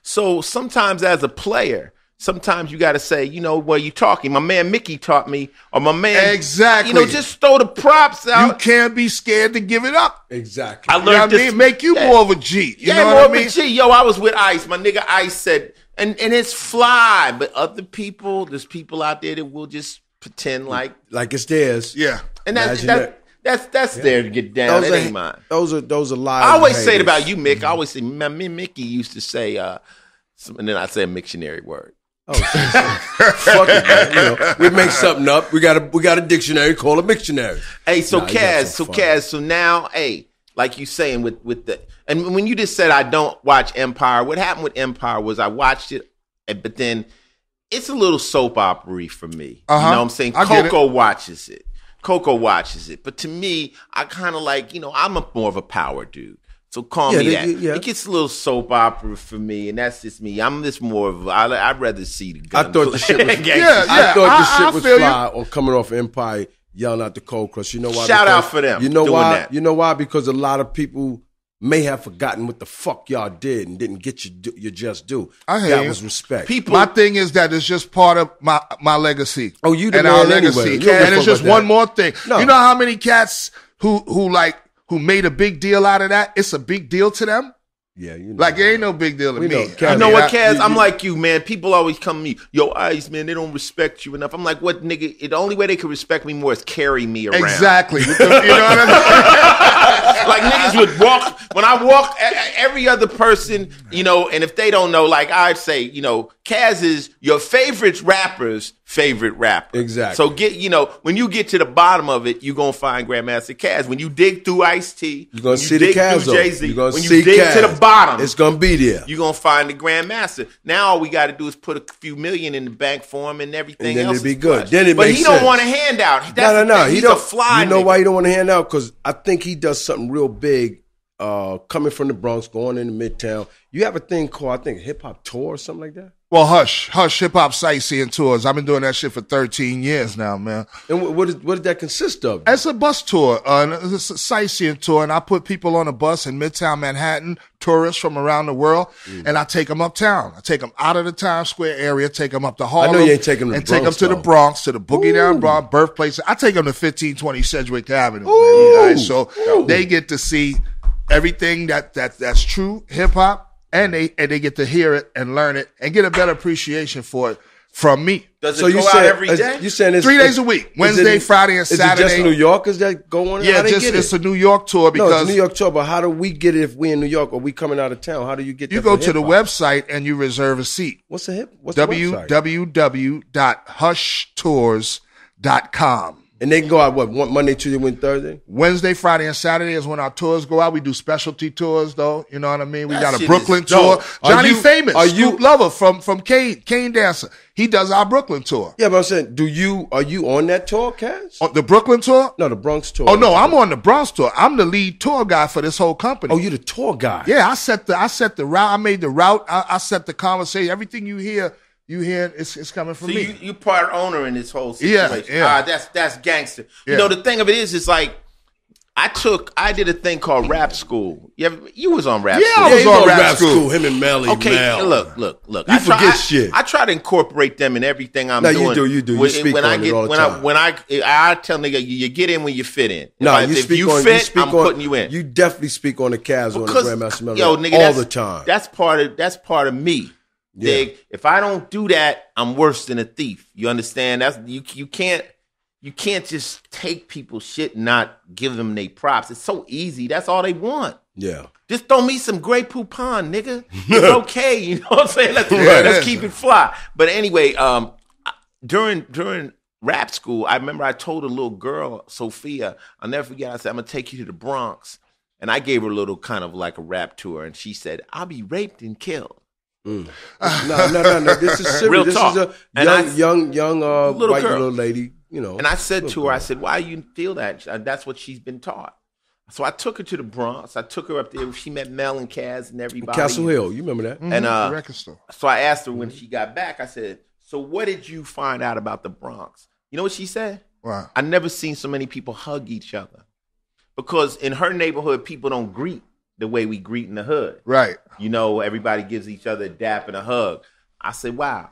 So sometimes as a player, sometimes you got to say, you know, well, you talking. My man Mickey taught me, or my man. Exactly. You know, just throw the props out. You can't be scared to give it up. Exactly. I You know what I mean? Make you more of a G. You know more what I of mean? a G. Yo, I was with Ice. My nigga Ice said, and it's fly, but other people, there's people out there that will just pretend like it's theirs. Yeah. and that's Imagine that's there to get down. That ain't mine. Those are lies. I always and say it haters. about you, Mick. I always say, me and Mickey used to say, and then I say a dictionary word. Fuck it, man. You know, we make something up. We got a dictionary. Call it Mictionary. Hey, so Nah, you got some fun. Kaz, so now, hey, like you saying with the, and when you just said I don't watch Empire, what happened with Empire was I watched it, but then it's a little soap opera-y for me. You know what I'm saying? I get Coco watches it. But to me, I kind of like, you know, I'm more of a power dude. So call me that. Yeah. It gets a little soap opera for me, and that's just me. I'm just more of I'd rather see the gun. I thought the shit was Yeah, I was feel you. fly on coming off Empire yelling out the cold crush. You know why? Shout out Because- for them You know doing why? that. You know why? Because a lot of people may have forgotten what the fuck y'all did and didn't get your just due. I hear that you. was respect. My thing is that it's just part of my legacy. Oh, you the and man our anyway. legacy. You don't give a And it's fuck just about one that. more thing. No. You know how many cats who made a big deal out of that? It's a big deal to them. Yeah, you know. Like it ain't no big deal to We me. know. Kaz, You know what, Kaz? you- I'm like you, man. People always come to me, yo, Ice, man, they don't respect you enough. I'm like, what, nigga? The only way they could respect me more is carry me around. Exactly. You know what I mean? Like niggas would walk, when I walk, every other person, you know, and if they don't know, like I'd say, you know, Kaz is your favorite rapper's favorite rapper. Exactly. So when you get to the bottom of it, you're going to find Grandmaster Kaz. When you dig through Ice-T, You're gonna see the Kaz. Jay-Z, You're gonna when see you dig Kaz. to the bottom, It's gonna be there. you're going to find the Grandmaster. Now all we got to do is put a few million in the bank for him and everything And then else it'd be is good. flush. Then it But makes he don't sense. want a handout. That's No. the thing. He He's don't. a fly You know nigga. why he don't want to hand out? Because I think he does something real big. Coming from the Bronx, going into Midtown. You have a thing called, I think, hip hop tour or something like that. Well, Hush hip hop sightseeing tours. I've been doing that shit for 13 years now, man. And what does that consist of? It's a bus tour, it's a sightseeing tour, and I put people on a bus in Midtown Manhattan, tourists from around the world, and I take them uptown. I take them out of the Times Square area, take them up to Harlem. I know you ain't taking them to and the take them Bronx, to the though. Bronx, to the Boogie Down Bronx, birthplace. I take them to 1520 Sedgwick Avenue. Ooh. Baby, right? So they get to see everything that's true hip hop, and they get to hear it and learn it and get a better appreciation for it from me. Does it So go you out said every day? You saying it's 3 days a week, Wednesday, Friday, and Is it Saturday. just New Yorkers that go on? Yeah, How they just get it's it? a New York tour No, because it's a New York tour. But how do we get it if we in New York or we coming out of town? How do you get? you that go for to the hip-hop? website and you reserve a seat. What's the website? www.hushtours.com. And they can go out Monday, Tuesday, Wednesday, Thursday. Wednesday, Friday, and Saturday is when our tours go out. We do specialty tours, though. You know what I mean? We That got a shit Brooklyn is tour. dope. Johnny Famous, you Scoop Lover from Kane Dancer. He does our Brooklyn tour. Yeah, but I'm saying, are you on that tour, Cass? On the Brooklyn tour? No, the Bronx tour. Oh no, I'm on the Bronx tour. I'm the lead tour guy for this whole company. Oh, you the tour guy? Yeah, I set the route. I made the route. I set the conversation. Everything you hear it's coming from So me. you part owner in this whole Yeah, situation. yeah. That's gangster. Yeah. You know, the thing of it is like I did a thing called rap school. You was on rap Yeah, school. I was he on on rap school. Him and Melly. Okay, Mel. look. You forget shit. I try to incorporate them in everything I'm No, doing. you do. You speak on it all the time. When I tell nigga, you get in when you fit in. No, If you fit, I'm putting you in. You definitely speak on the Cavs on the Grandmaster Melly yo, nigga, all the time. That's part of me. Yeah. Dig? If I don't do that, I'm worse than a thief. You understand? That's you can't you can't just take people's shit and not give them their props. It's so easy. That's all they want. Yeah. Just throw me some Grey Poupon, nigga. It's okay. You know what I'm saying? Let's keep it fly. But anyway, during rap school, I remember I told a little girl, Sophia, I'll never forget, I said, I'm going to take you to the Bronx. And I gave her a little kind of like a rap tour. And she said, I'll be raped and killed. No. This is serious. Real this talk. is a young little white girl. little lady, you know. And I said to her, I said, why you feel that? That's what she's been taught. So I took her to the Bronx. I took her up there. She met Mel and Kaz and everybody. Castle Hill, you remember that? And the record store. So I asked her when she got back, I said, so what did you find out about the Bronx? You know what she said? Wow. I never seen so many people hug each other. Because in her neighborhood, people don't greet the way we greet in the hood. Right. You know, everybody gives each other a dap and a hug. I said, wow.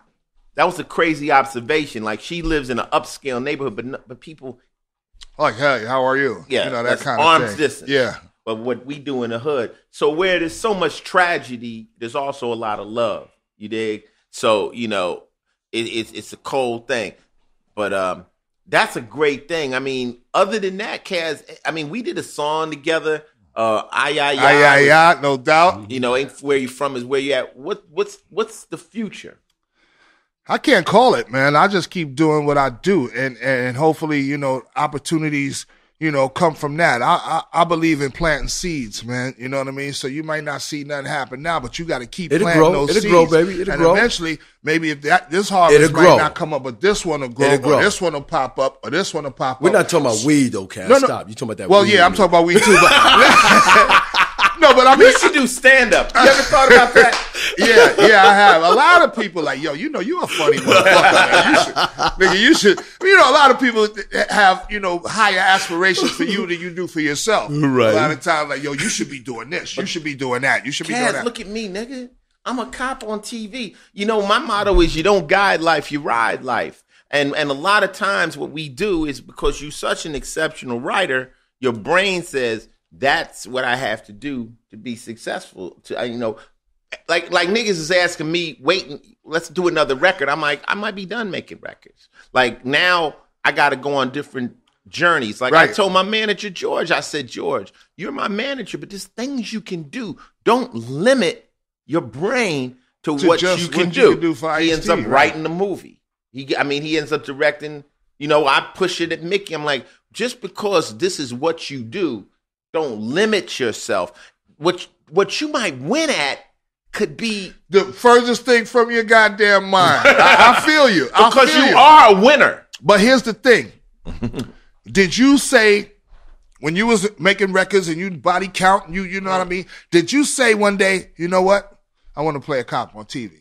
That was a crazy observation. Like, she lives in an upscale neighborhood, but people... Like, hey, how are you? Yeah, you know, that that's kind of arm's thing. distance. Yeah. But what we do in the hood. So where there's so much tragedy, there's also a lot of love. You dig? So, you know, it's a cold thing. But that's a great thing. I mean, other than that, Kaz, I mean, we did a song together. Ay, no doubt. You know, ain't where you from is where you at. What's the future? I can't call it, man. I just keep doing what I do, and hopefully, you know, opportunities, you know, come from that. I believe in planting seeds, man. You know what I mean? So you might not see nothing happen now, but you got to keep planting those seeds. It'll grow, baby. It'll grow. And eventually, maybe if this harvest might not come up, but this one will grow, or this one will pop up, or this one will pop up. We're not talking about weed, though, Cass. Stop. You talking about that well, weed. Well, yeah, I'm talking about weed, too. But no, but I mean, you should do stand-up. You ever thought about that? Yeah, I have. A lot of people like, yo, you know, you're a funny motherfucker, man. You should, you know, a lot of people have, you know, higher aspirations for you than you do for yourself. Right. A lot of times, like, yo, you should be doing this. You should be doing that. You should be doing that. Look at me, nigga. I'm a cop on TV. You know, my motto is you don't guide life, you ride life. And a lot of times what we do is because you're such an exceptional writer, your brain says, that's what I have to do to be successful. To, you know, like niggas is asking me, wait, let's do another record. I'm like, I might be done making records. Like now I got to go on different journeys. Like I told my manager, George, I said, George, you're my manager, but there's things you can do. Don't limit your brain to what you can do. He ends up writing the movie. He ends up directing. You know, I push it at Mickey. I'm like, just because this is what you do, don't limit yourself. What you might win at could be the furthest thing from your goddamn mind. I feel you. Because you are a winner. But here's the thing. Did you say, when you was making records and you body count, you know what I mean? Did you say one day, you know what? I want to play a cop on TV?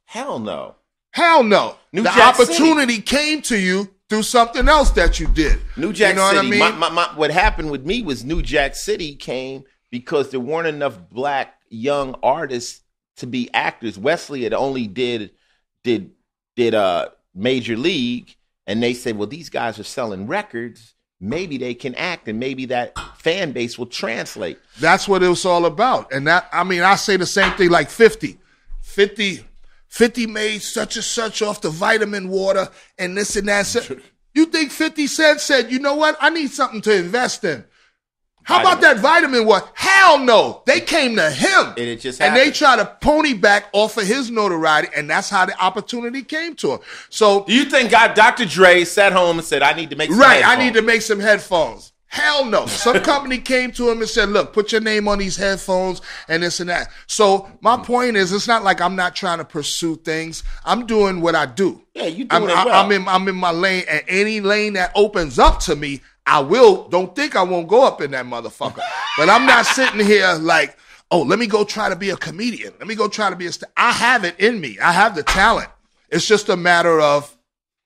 Hell no. Hell no. New the Jack opportunity City came to you through something else that you did. New Jack you know City. What I mean? What happened with me was New Jack City came because there weren't enough black young artists to be actors. Wesley had only did Major League, and they said, well, these guys are selling records. Maybe they can act, and maybe that fan base will translate. That's what it was all about. And that, I mean, I say the same thing like 50 made such and such off the vitamin water and this and that. You think 50 Cent said, you know what? I need something to invest in. How about that vitamin water? Hell no. They came to him. And it just happened. And they tried to pony back off of his notoriety, and that's how the opportunity came to him. So, do you think Dr. Dre sat home and said, I need to make some headphones? I need to make some headphones. Hell no. Some company came to him and said, look, put your name on these headphones and this and that. So my point is, it's not like I'm not trying to pursue things. I'm doing what I do. Yeah, you doing it well. I'm in my lane, and any lane that opens up to me, I will. Don't think I won't go up in that motherfucker. But I'm not sitting here like, oh, let me go try to be a comedian. Let me go try to be I have it in me. I have the talent. It's just a matter of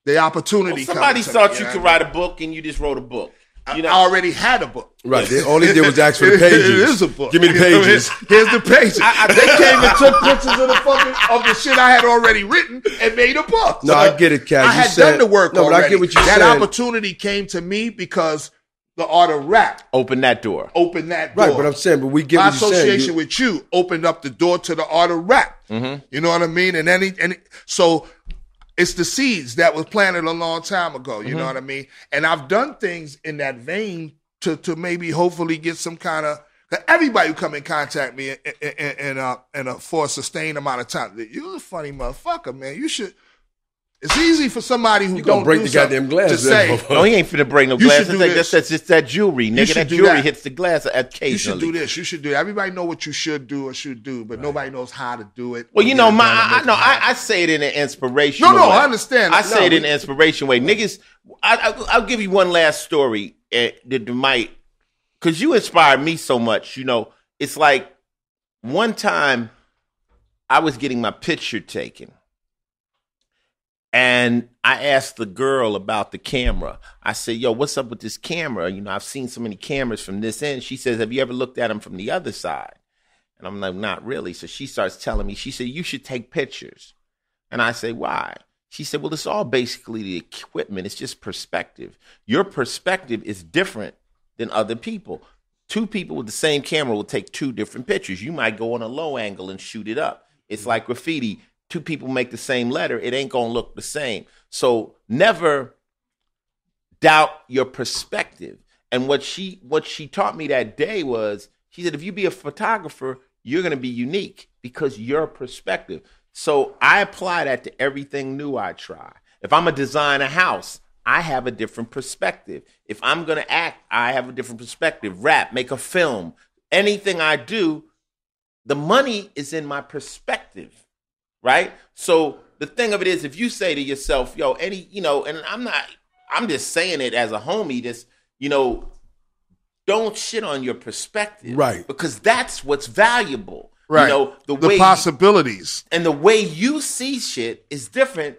the opportunity. Somebody thought you could write a book and you just wrote a book. You know, I already had a book. Right. All he did was ask for the pages. It is a book. Give me the pages. Here's the pages. They came and took pictures of the shit I had already written and made a book. No, I get it, Cass. I had done the work already. But I get what you said. That opportunity came to me because the art of rap opened that door. Right, but I'm saying, but we get my what you're saying. association with you opened up the door to the art of rap. Mm-hmm. You know what I mean? And so it's the seeds that was planted a long time ago. You know what I mean? And I've done things in that vein to maybe hopefully get some kind of. Everybody who come in contact me for a sustained amount of time, you're a funny motherfucker, man. You should. It's easy for somebody who don't break the goddamn glass. To say, no, he ain't finna break no glass. That's just that jewelry, nigga. That jewelry hits the glass occasionally. You should do this. You should do that. Everybody know what you should do or should do, but nobody knows how to do it. Well, you know, I say it in an inspirational way. No, I understand. I say it in an inspiration way. Niggas, I'll give you one last story that might, because you inspired me so much. You know, it's like one time I was getting my picture taken. And I asked the girl about the camera. I said, yo, what's up with this camera? You know, I've seen so many cameras from this end. She says, have you ever looked at them from the other side? And I'm like, not really. So she starts telling me, she said, you should take pictures. And I say, why? She said, well, it's all basically the equipment. It's just perspective. Your perspective is different than other people. Two people with the same camera will take two different pictures. You might go on a low angle and shoot it up. It's like graffiti. Two people make the same letter, it ain't gonna look the same. So never doubt your perspective. And what she taught me that day was, she said, if you be a photographer, you're gonna be unique because your perspective. So I apply that to everything new I try. If I'm gonna design a house, I have a different perspective. If I'm gonna act, I have a different perspective. Rap, make a film, anything I do, the money is in my perspective. Right? So the thing of it is, if you say to yourself, yo, and I'm just saying it as a homie, just, don't shit on your perspective. Right. Because that's what's valuable. Right. The way possibilities. And the way you see shit is different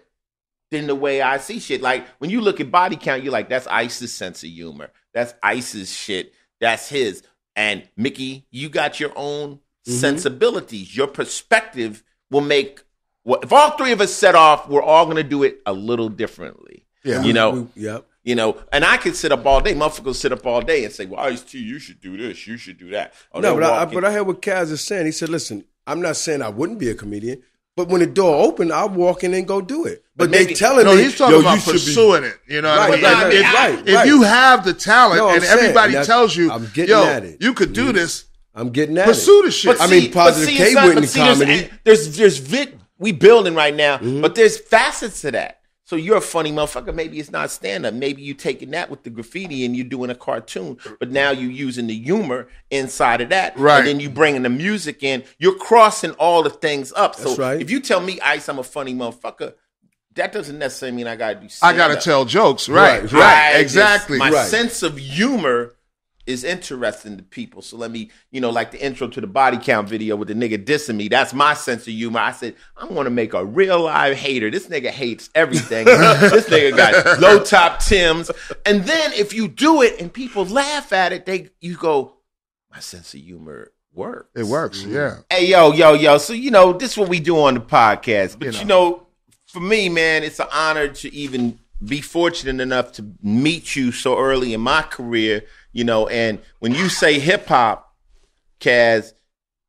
than the way I see shit. Like when you look at body count, you're like, that's Ice's sense of humor. That's Ice's shit. That's his. And Mickey, you got your own sensibilities. Your perspective will make. Well, if all three of us set off, we're all going to do it a little differently. Yeah. Yep. And I could sit up all day. Motherfuckers sit up all day and say, well, Ice-T, you should do this. You should do that. Oh, no, but I heard what Kaz is saying. He said, listen, I'm not saying I wouldn't be a comedian, but when the door opened, I'll walk in and go do it. But they telling me, he's talking about pursuing it. You know what I mean? If you have the talent and everybody tells you, I'm getting at it. You could do this. I'm getting at Pursue the shit. Positive K went in comedy. There's we building right now, but there's facets to that. So you're a funny motherfucker. Maybe it's not stand-up. Maybe you taking that with the graffiti and you're doing a cartoon, but now you're using the humor inside of that. Right. And then you bringing the music in. You're crossing all the things up. That's so right. If you tell me, Ice, I'm a funny motherfucker, that doesn't necessarily mean I got to do stand-up. I got to tell jokes. Right. Exactly. My sense of humor is interesting to people. So let me, like the intro to the body count video with the nigga dissing me, that's my sense of humor. I said, I want to make a real live hater. This nigga hates everything. This nigga got low top Timbs. And then if you do it and people laugh at it, you go, my sense of humor works. It works, yeah. Hey, yo. So, this is what we do on the podcast. But, for me, man, it's an honor to even be fortunate enough to meet you so early in my career. And when you say hip hop, Kaz,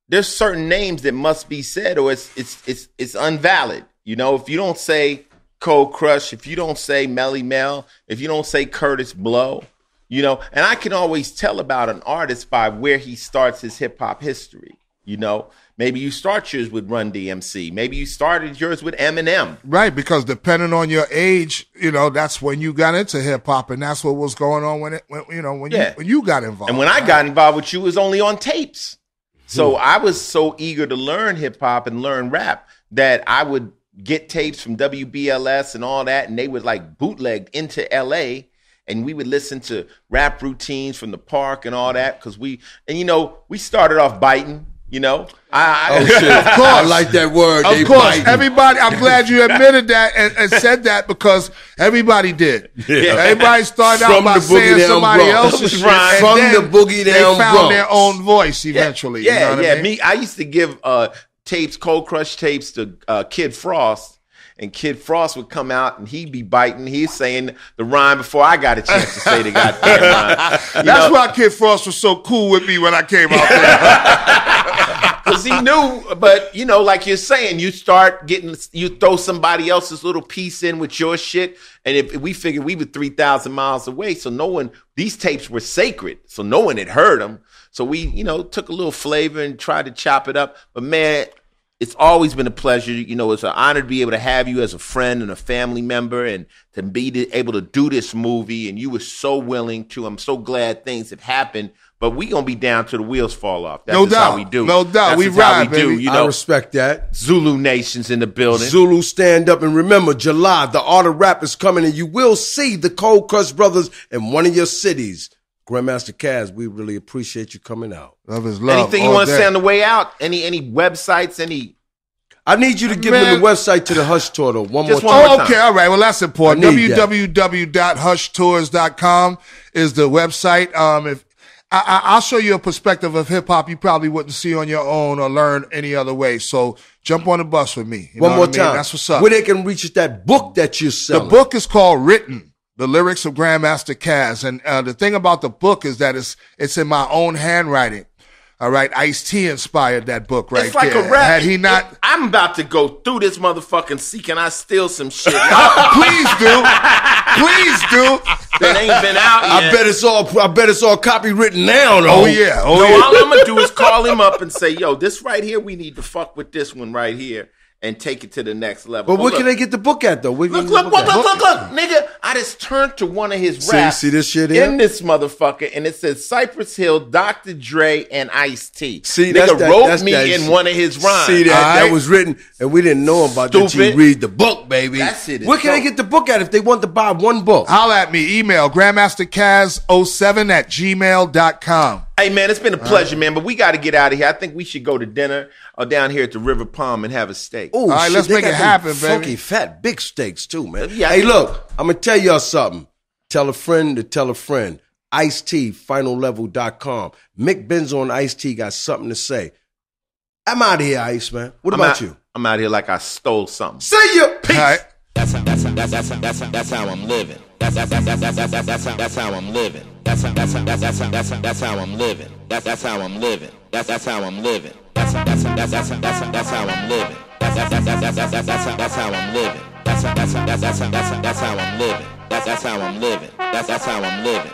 there's certain names that must be said, or it's invalid. If you don't say Cold Crush, if you don't say Melly Mel, if you don't say Curtis Blow, and I can always tell about an artist by where he starts his hip hop history. Maybe you start yours with Run DMC. Maybe you started yours with Eminem. Right, because depending on your age, that's when you got into hip hop, and that's what was going on when you got involved. And when I got involved with you, it was only on tapes. So I was so eager to learn hip hop and learn rap that I would get tapes from WBLS and all that, and they would like bootleg into LA. And we would listen to rap routines from the park and all that because we started off biting. Shit. Of course. I like that word. Of course. Everybody, I'm glad you admitted that and said that because everybody did. Yeah. Everybody started out by saying somebody else's shit. From the boogie down They found their own voice eventually. Yeah, you know what I mean? I used to give tapes, Cold Crush tapes to Kid Frost. And Kid Frost would come out and he'd be biting. He's saying the rhyme before I got a chance to say the goddamn rhyme. That's why Kid Frost was so cool with me when I came out there. because he knew. But you know, like you're saying, you throw somebody else's little piece in with your shit, and if we figured we were 3,000 miles away, so these tapes were sacred, so no one had heard them. So we, took a little flavor and tried to chop it up. But man, it's always been a pleasure. It's an honor to be able to have you as a friend and a family member, and to be able to do this movie. And you were so willing to. I'm so glad things have happened. But we gonna be down till the wheels fall off. That's no doubt. How we do. No doubt. That's We ride, how we baby. do. I respect that. Zulu Nation's in the building. Zulu stand up, and remember, July, the Art of Rap is coming, and you will see the Cold Crush Brothers in one of your cities. Grandmaster Caz, we really appreciate you coming out. Love is love. Anything you want to say on the way out? Any websites? I need you to give them the website to the Hush Tour, though. One more time. Oh, okay, all right. Well, that's important. www.hushtours.com is the website. If I'll show you a perspective of hip hop you probably wouldn't see on your own or learn any other way. So jump on the bus with me. One more time. That's what's up. Where they can reach that book that you're selling. The book is called Written: The Lyrics of Grandmaster Caz. And the thing about the book is that it's in my own handwriting. All right, Ice-T inspired that book right there. It's like a rap. Had he not... I'm about to go through this motherfucking see, can I steal some shit? Please do. Please do. It ain't been out yet. I bet it's all copywritten now, though. Oh, yeah. All I'm going to do is call him up and say, yo, this right here, we need to fuck with this one right here and take it to the next level. But where can they get the book at, though? Look, nigga. I just turned to one of his raps. See this shit here? In this motherfucker, and it says Cypress Hill, Dr. Dre, and Ice-T. See, nigga wrote me in one of his rhymes. See, that was written, and we didn't know about that. You read the book, baby. That shit is Where can dope. they get the book at if they want to buy one book? Holla at me. Email grandmastercaz07@gmail.com. Hey, man, it's been a pleasure, man, but we got to get out of here. I think we should go to dinner or down here at the River Palm and have a steak. Oh, all right, let's make it happen, baby. Funky, fat, big steaks, too, man. Yeah, hey, look, I'm going to tell y'all something. Tell a friend to tell a friend. Ice-T, FinalLevel.com. Mick Benzo and Ice-T got something to say. I'm out of here, Ice, man. What about you? I'm out here like I stole something. See ya. Peace. All right. That's how I'm living. That's how I'm living. That's how I'm living. That's how I'm living. That's how I'm living. That's how I'm living. That's how I'm living. That's how I'm living. That's how I'm living. That's how I'm living. That's how I'm living. That's how I'm living. That's how I'm living.